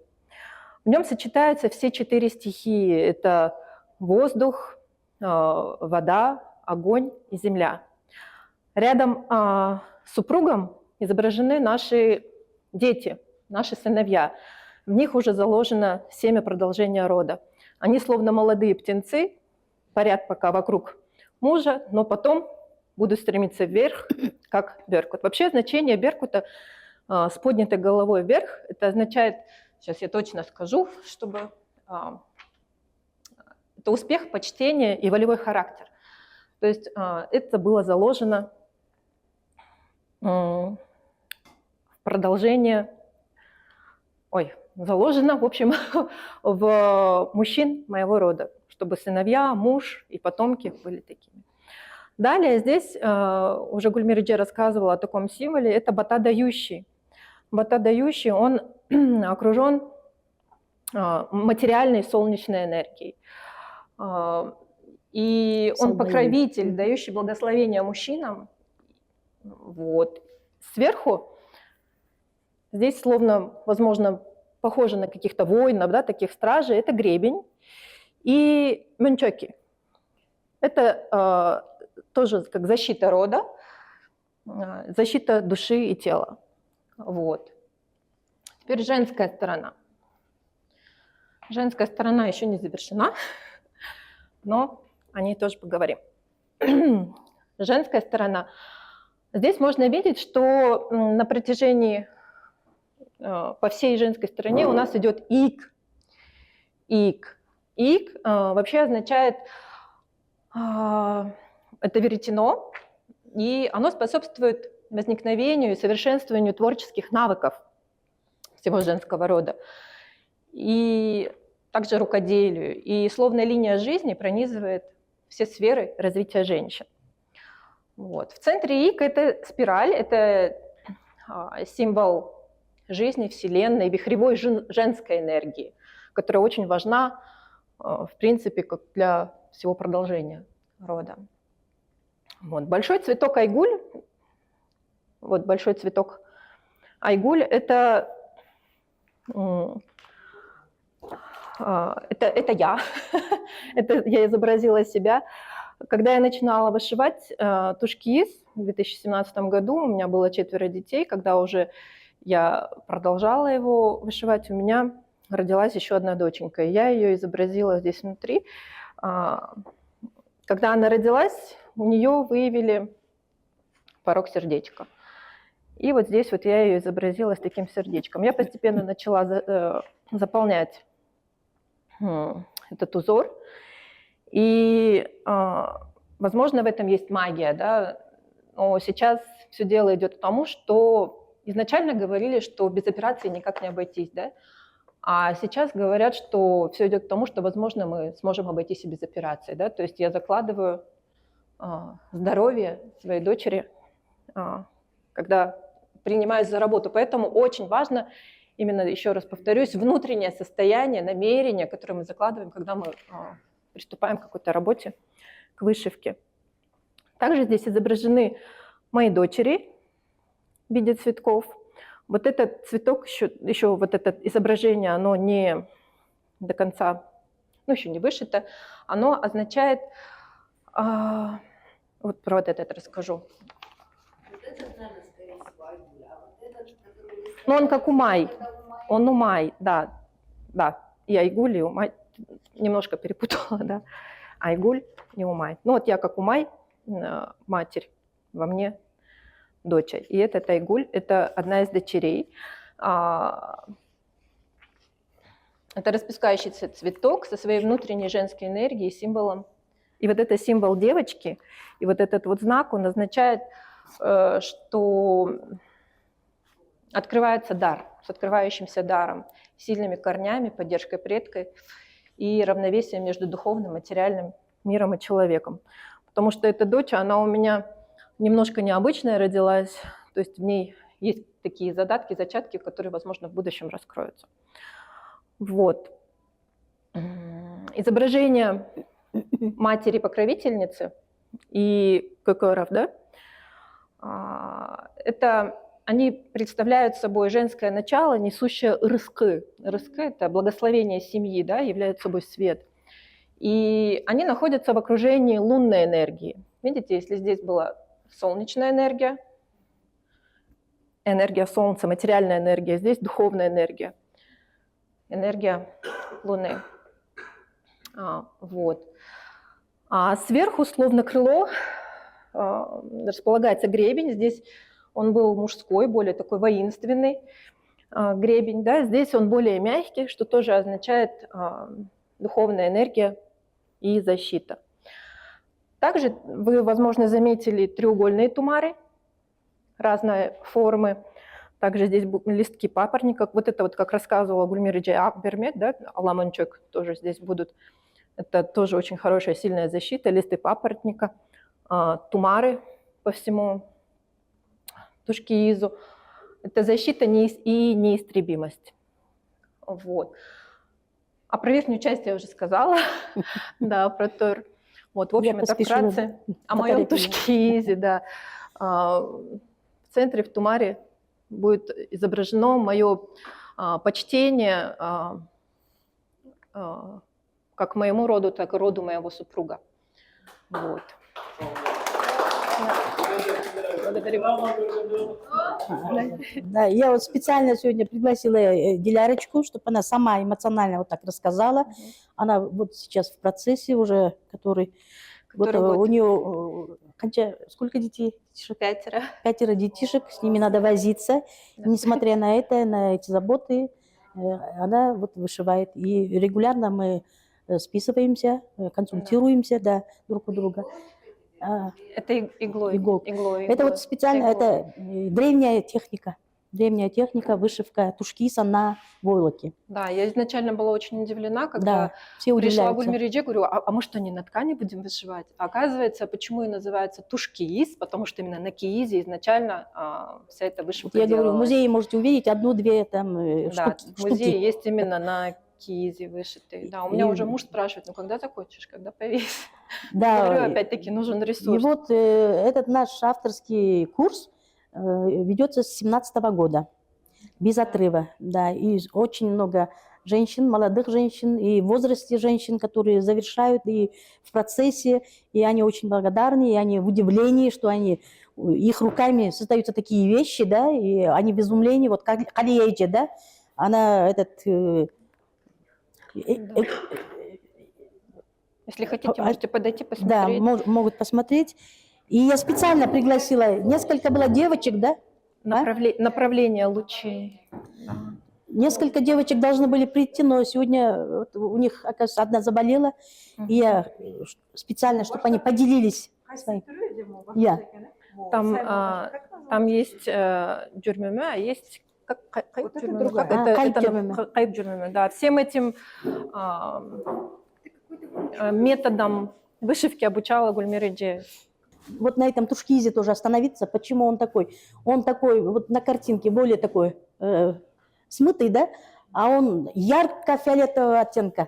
В нем сочетаются все 4 стихии. Это воздух, вода, огонь и земля. Рядом с супругом изображены наши дети, наши сыновья. В них уже заложено семя продолжения рода. Они словно молодые птенцы, парят пока вокруг мужа, но потом будут стремиться вверх, как беркут. Вообще значение беркута с поднятой головой вверх, это означает, сейчас я точно скажу, чтобы это успех, почтение и волевой характер. То есть это было заложено в продолжение, заложено, в общем, в мужчин моего рода, чтобы сыновья, муж и потомки были такими. Далее здесь уже Гульмириджа рассказывала о таком символе, это бата дающий. Бата дающий, он окружен материальной солнечной энергией. И он покровитель, дающий благословение мужчинам. Вот. Сверху здесь словно, возможно, похоже на каких-то воинов, да, таких стражей, это гребень и мунчоки. Это тоже как защита рода, защита души и тела. Вот. Теперь женская сторона. Женская сторона еще не завершена, но о ней тоже поговорим. Женская сторона. Здесь можно видеть, что на протяжении по всей женской стороне у нас идет ик. Ик. Ик вообще означает, это веретено, и оно способствует возникновению и совершенствованию творческих навыков всего женского рода. И также рукоделию. И словно линия жизни пронизывает все сферы развития женщин. Вот. В центре ик это спираль, это символ жизни, вселенной, вихревой женской энергии, которая очень важна, в принципе, как для всего продолжения рода. Вот. Большой цветок айгуль, вот большой цветок айгуль, это я, это я изобразила себя. Когда я начинала вышивать тушкииз в 2017 году, у меня было 4 детей, когда уже я продолжала его вышивать, у меня родилась еще одна доченька. Я ее изобразила здесь внутри. Когда она родилась, у нее выявили порог сердечка. И вот здесь вот я ее изобразила с таким сердечком. Я постепенно начала заполнять этот узор. И, возможно, в этом есть магия, да? Но сейчас все дело идет к тому, что изначально говорили, что без операции никак не обойтись, да? А сейчас говорят, что все идет к тому, что, возможно, мы сможем обойтись и без операции, да? То есть я закладываю здоровье своей дочери, когда принимаюсь за работу. Поэтому очень важно, именно, еще раз повторюсь, внутреннее состояние, намерение, которое мы закладываем, когда мы приступаем к какой-то работе, к вышивке. Также здесь изображены мои дочери в виде цветков. Вот этот цветок, еще вот это изображение, оно не до конца, ну, еще не вышито, оно означает, вот про вот этот расскажу. Вот этот, наверное, скорее всего, айгуль, а вот этот, который... Ну, он как умай, он умай, да, и айгуль, и умай, немножко перепутала, да. Айгуль и Умай. Ну вот я как Умай, матерь, во мне дочь. И это Айгуль, это одна из дочерей. Это распускающийся цветок со своей внутренней женской энергией, символом. И вот это символ девочки, и вот этот вот знак, он означает, что открывается дар, с открывающимся даром, сильными корнями, поддержкой предков и равновесием между духовным, материальным миром и человеком. Потому что эта дочь, она у меня немножко необычная родилась, то есть в ней есть такие задатки, зачатки, которые, возможно, в будущем раскроются. Вот. Изображение матери-покровительницы и кокоров, да, это они представляют собой женское начало, несущее рызкы. Рызкы – это благословение семьи, да, является собой свет. И они находятся в окружении лунной энергии. Видите, если здесь была солнечная энергия, энергия Солнца, материальная энергия, здесь духовная энергия, энергия Луны. Вот. А сверху, словно крыло, располагается гребень. Здесь он был мужской, более такой воинственный гребень. Да? Здесь он более мягкий, что тоже означает духовная энергия и защита. Также вы, возможно, заметили треугольные тумары разной формы. Также здесь листки папоротника. Вот это вот, как рассказывала Гульмира Джей Акбермет, да, Аламанчок тоже здесь будут. Это тоже очень хорошая, сильная защита. Листы папоротника, тумары по всему Тушкиизу. Это защита и неистребимость. Вот. А про верхнюю часть я уже сказала. Да, про Тор. Вот, в общем, это вкратце о моем Тушкиизе, да. В центре, в тумаре, будет изображено мое почтение как моему роду, так и роду моего супруга. Вот. Благодарю. Да, я вот специально сегодня пригласила Дилярочку, чтобы она сама эмоционально вот так рассказала. Она вот сейчас в процессе уже, который вот, у нее сколько детей? 5. 5 детишек, с ними надо возиться. Да. Несмотря на это, на эти заботы, она вот вышивает. И регулярно мы списываемся, консультируемся, да, друг у друга. Это иглой. Это вот специально, это древняя техника. Древняя техника, вышивка тушкиса на войлоке. Да, я изначально была очень удивлена, когда пришла Гульмира Джей, говорю, а мы что, не на ткани будем вышивать? А оказывается, почему и называется тушкииз, потому что именно на киизе изначально вся эта вышивка я делалась. говорю, в музее можете увидеть 1-2 там штуки. В музее есть именно на киизе вышитые. Да, у меня уже муж спрашивает, ну когда закончишь, когда повесишь? Да. Говорю, опять-таки нужен ресурс. И вот этот наш авторский курс ведется с 2017 года, без отрыва, да, и очень много женщин, молодых женщин, и в возрасте женщин, которые завершают и в процессе, и они очень благодарны, и они в удивлении, что они, их руками создаются такие вещи, да, и они в изумлении, вот как Калиэджи, да, она этот... Если хотите, можете подойти, посмотреть. Да, могут посмотреть. И я специально пригласила, несколько было девочек, да? Направление лучей. Да. Несколько девочек должны были прийти, но сегодня вот у них, оказывается, одна заболела. И я специально, чтобы они поделились. Там есть джурмюмэ, а есть кайып джурмюмэ. Да, всем этим методом вышивки обучала Гульмира Джей. Вот на этом тушкизе тоже остановиться. Почему он такой? Он такой, вот на картинке более такой смытый, да? А он ярко-фиолетового оттенка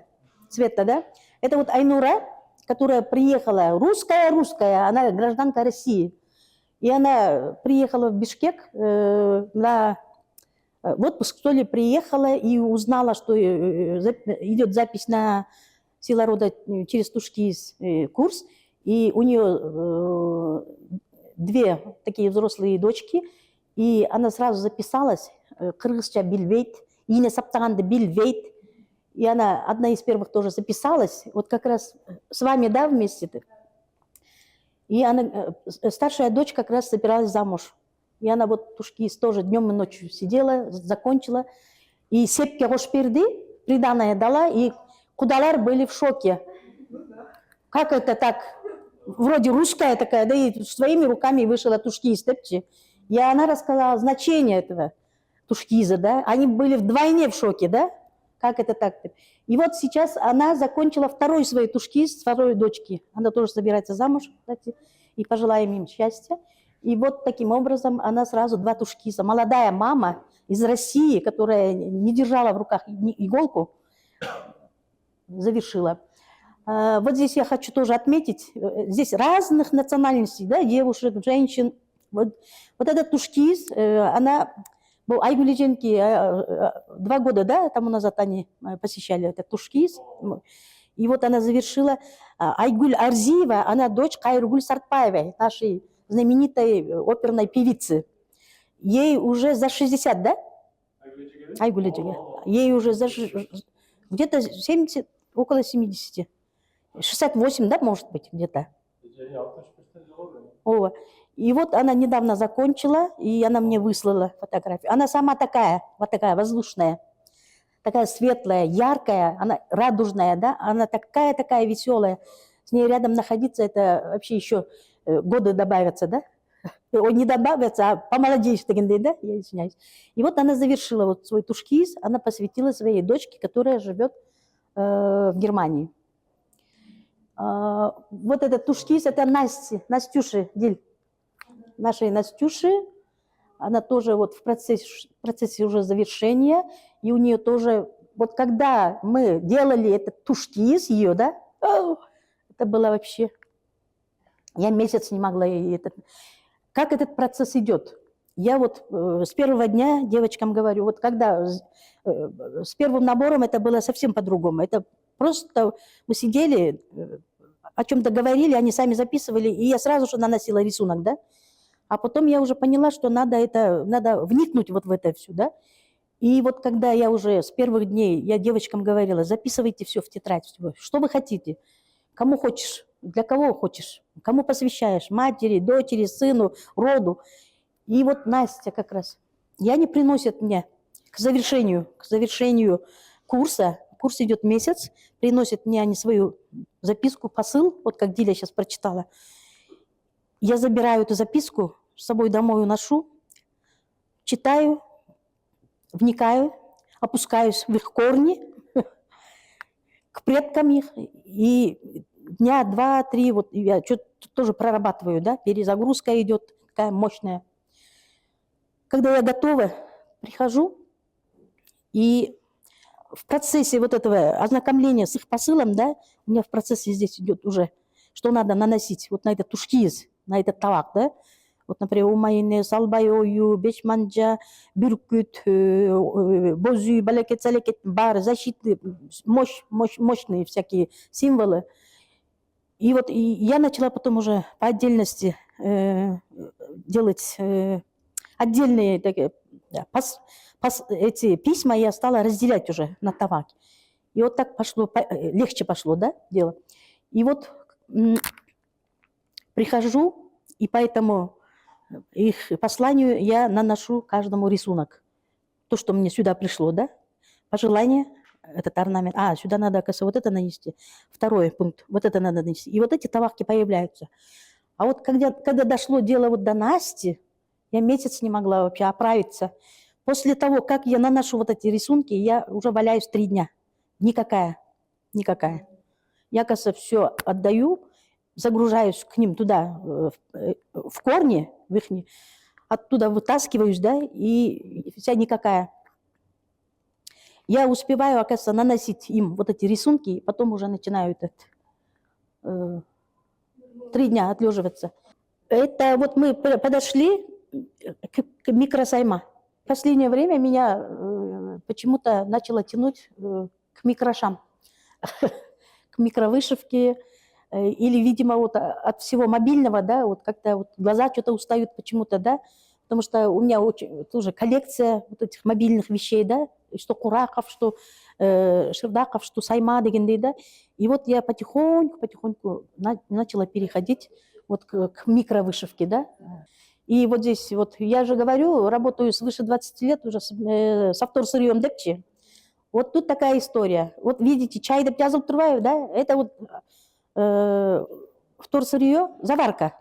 цвета, да? Это вот Айнура, которая приехала, русская, она гражданка России. И она приехала в Бишкек в отпуск, что ли, приехала и узнала, что идет запись на «Сила рода» через Тушкиз курс. И у нее 2 такие взрослые дочки, и она сразу записалась, кыргызча билбейт, ине саптаганды билбейт, И она одна из первых тоже записалась, вот как раз с вами, да, вместе. И она, старшая дочь как раз собиралась замуж. И она вот тушкиз тоже днем и ночью сидела, закончила. И сепке гошперди, приданое дала, и кудалар были в шоке. Как это так? Вроде русская такая, да и своими руками вышила тушкиз, тепчи. И она рассказала значение этого тушкиза, да. Они были вдвойне в шоке, да? Как это так? И вот сейчас она закончила второй свой тушкиз, второй дочки. Она тоже собирается замуж, кстати, и пожелаем им счастья. И вот таким образом она сразу 2 тушкиза. Молодая мама из России, которая не держала в руках иголку, завершила. Вот здесь я хочу тоже отметить, здесь разных национальностей, да, девушек, женщин. Вот этот тушкиз, она, Айгуль Женки 2 года, да, тому назад они посещали этот тушкиз. И вот она завершила. Айгуль Арзиева, она дочь Кайргуль Сартпаевой, нашей знаменитой оперной певицы. Ей уже за 60, да? Айгуль Женки. Ей уже за где-то 70, около 70. 68, да, может быть, где-то. О, и вот она недавно закончила, и она мне выслала фотографию. Она сама такая, вот такая воздушная, такая светлая, яркая, она радужная, да, она такая веселая. С ней рядом находиться, это вообще еще годы добавятся, да? Ой, не добавятся, а помолодеешь, да, я извиняюсь. И вот она завершила вот свой тушкиз, она посвятила своей дочке, которая живет в Германии. Вот этот тушкиз, это Настюши Диль, нашей Настюши. Она тоже вот в процессе уже завершения. И у нее тоже, вот когда мы делали этот тушкиз ее, да, это было вообще... Я месяц не могла... Как этот процесс идет? Я вот с первого дня девочкам говорю, вот когда с первым набором это было совсем по-другому. Это просто мы сидели... о чем-то говорили, они сами записывали, и я сразу же наносила рисунок, да. А потом я уже поняла, что надо вникнуть вот в это все, да. И вот когда я уже с первых дней, я девочкам говорила, записывайте все в тетрадь, всего, что вы хотите, кому хочешь, для кого хочешь, кому посвящаешь, матери, дочери, сыну, роду. И вот Настя как раз, и они приносят мне к завершению курса, курс идет месяц, приносят мне они свою записку, посыл, вот как Диля сейчас прочитала. Я забираю эту записку, с собой домой уношу, читаю, вникаю, опускаюсь в их корни, к предкам их, и дня 2-3, вот я что-то тоже прорабатываю, да, перезагрузка идет, такая мощная. Когда я готова, прихожу, и в процессе вот этого ознакомления с их посылом, да, у меня в процессе здесь идет уже, что надо наносить вот на этот тушкиз, на этот тавак, да. Вот, например, умайне, салбайою, бешманджа, бюркют, бозю, балекет, салекет, бар, защиты, мощные всякие символы. И вот я начала потом уже по отдельности делать отдельные такие, эти письма я стала разделять уже на таваки. И вот так пошло, легче пошло, да, дело. И вот прихожу, и поэтому их посланию я наношу каждому рисунок. То, что мне сюда пришло, да, пожелание, этот орнамент. Сюда надо, оказывается, вот это нанести. Второй пункт, вот это надо нанести. И вот эти таваки появляются. А вот когда дошло дело вот до Насти, я месяц не могла вообще оправиться. После того, как я наношу вот эти рисунки, я уже валяюсь 3 дня. Никакая. Я, оказывается, все отдаю, загружаюсь к ним туда, в корни, в их, оттуда вытаскиваюсь, да, и вся никакая. Я успеваю, оказывается, наносить им вот эти рисунки, и потом уже начинаю 3 дня отлеживаться. Это вот мы подошли к микросайма. В последнее время меня почему-то начало тянуть к микрошам, к микровышивке, или, видимо, вот от всего мобильного, да, вот как-то вот глаза что-то устают почему-то, да, потому что у меня очень, тоже коллекция вот этих мобильных вещей, да, что Кураков, что Шердаков, что Сайма дегендей, да. И вот я потихоньку начала переходить вот к микровышивке, да. И вот здесь, вот я же говорю, работаю свыше 20 лет уже с вторсырьем депчи. Вот тут такая история. Вот видите, чай деп жазылып турбайбы, да? Это вот вторсырье, заварка.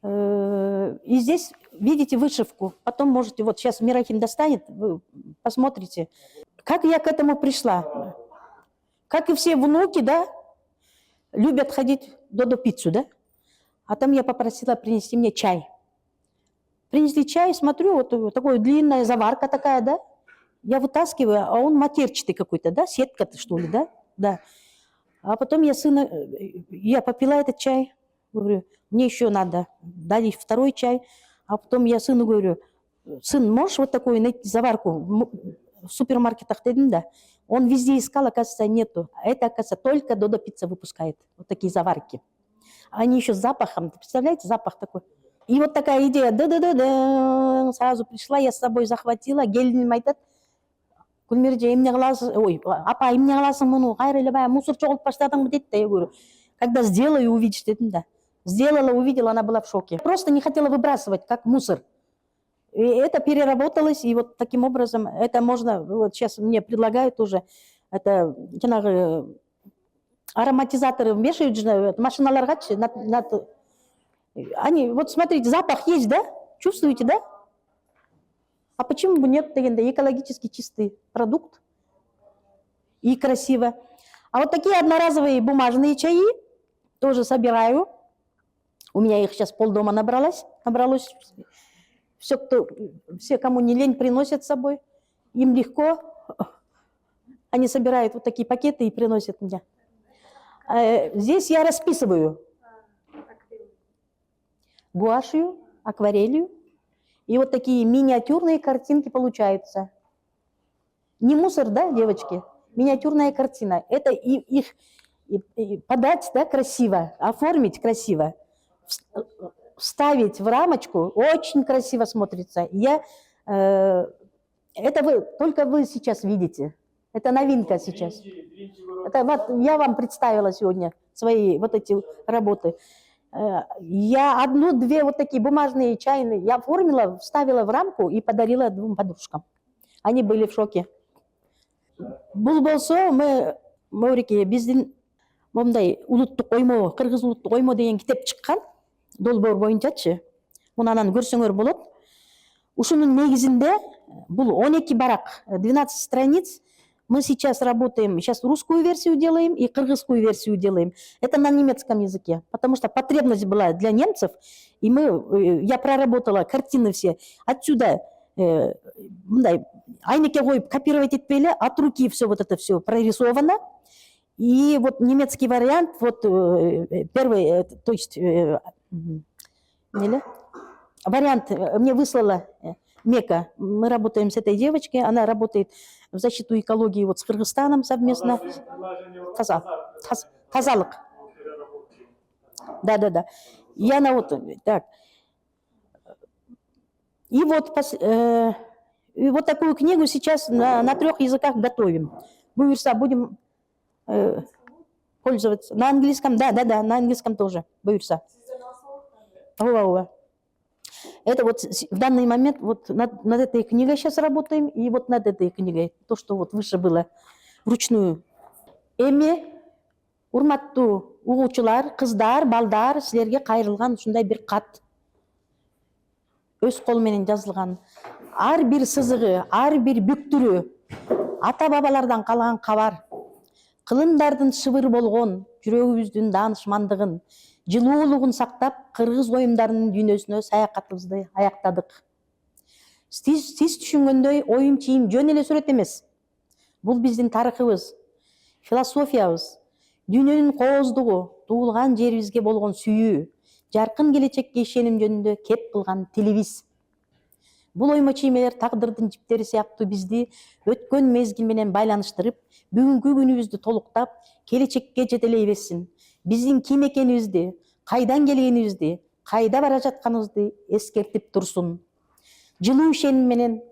И здесь видите вышивку. Потом можете, вот сейчас Мирахим достанет, вы посмотрите. Как я к этому пришла? Как и все внуки, да, любят ходить додо пиццу, да? А там я попросила принести мне чай. Принесли чай, смотрю, вот такая длинная заварка такая, да? Я вытаскиваю, а он матерчатый какой-то, да? Сетка, что ли, да? Да. А потом я попила этот чай, говорю, мне еще надо. Дали второй чай. А потом я сыну говорю, сын, можешь вот такую найти заварку в супермаркетах, да? Он везде искал, оказывается, нету. А это, оказывается, только Додо Пицца выпускает. Вот такие заварки. Они еще с запахом. Представляете, запах такой. И вот такая идея. Да-да-да-да. Сразу пришла, я с собой захватила. Гельдин айтат. Гүлмирже, эмне кыласың? Ой, апа, эмне кыласың муну? Кайра эле баягы мусор чогултуп баштадыңбы дейт да, я говорю. Когда сделаю, увидишь, дедим да. Сделала, увидела, она была в шоке. Просто не хотела выбрасывать, как мусор. И это переработалось, и вот таким образом это можно, вот сейчас мне предлагают уже, это ароматизаторы вешают же машиналарга, они, вот смотрите, запах есть, да? Чувствуете, да? А почему бы нет, экологически чистый продукт и красиво. А вот такие одноразовые бумажные чаи тоже собираю. У меня их сейчас полдома набралось. Все, кому не лень, приносят с собой. Им легко. Они собирают вот такие пакеты и приносят мне. Здесь я расписываю гуашью, акварелью. И вот такие миниатюрные картинки получаются. Не мусор, да, девочки? Миниатюрная картина. Это их подать, да, красиво, оформить красиво, вставить в рамочку, очень красиво смотрится. Это только вы сейчас видите. Это новинка сейчас. Это вот я вам представила сегодня свои вот эти работы. Я одну-две вот такие бумажные чайные я оформила, вставила в рамку и подарила двум подружкам. Они были в шоке. Бұл болсо Маурике биздин момундай улуттук оймо, кыргыз улуттук оймо деген китеп чыккан, долбоор боюнчачы. Муну анан көрсөңөр болот. Ушунун негизинде бул 12 барак, 12 страниц. Мы сейчас работаем, сейчас русскую версию делаем и кыргызскую версию делаем. Это на немецком языке, потому что потребность была для немцев, и я проработала картины все. Отсюда айнеке коюп копировать этпей эле, от руки все вот это все прорисовано. И вот немецкий вариант, вот первый, то есть вариант мне выслала Мека. Мы работаем с этой девочкой, она работает в защиту экологии вот с Кыргызстаном совместно. Тазалык. Да. И она вот так. И вот такую книгу сейчас на 3 языках готовим. Буйырса будем пользоваться. На английском, да, на английском тоже. Буйырса. Это вот в данный момент вот над этой книгой сейчас работаем, и вот над этой книгой, то, что вот выше было вручную. Эми, урматтуу угуучулар, кыздар, балдар, силерге кайрылган ушундай бир кат. Өз кол менен жазылган. Ар бир сызыгы, ар бир бүктүрү, ата бабалардан калган кабар. Кылымдардын шыбыр болгон, жүрөгүбүздүн даанышмандыгын, жылуулугун сактап, кыргыз оюмдарынын дүйнөсүнө саякатыбызды аяктадык. Сиз түшүнгөндөй оюм чийим жөн эле сүрөт эмес. Бул биздин тарыхыбыз, философиябыз, дүйнөнүн кооздугу, туулган жерибизге болгон сүйүү, жаркын келечекке ишеним жөнүндө кеп кылган тилибиз. Бул оймо чиймелер тагдырдын жиптери сыяктуу бизди өткөн мезгил менен байланыштырып, бүгүнкү күнүбүздү толуктап, келечекке жетелей берсин. Биздин ким экенибизди, кайдан келгенибизди, кайда бара жатканыбызды эскертип турсун. Жылуу ишеним менен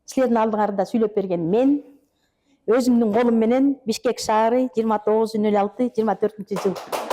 силердин алдыңарда сүйлөп берген мен өзүмдүн колум менен Бишкек шаары 29/06/24 жыл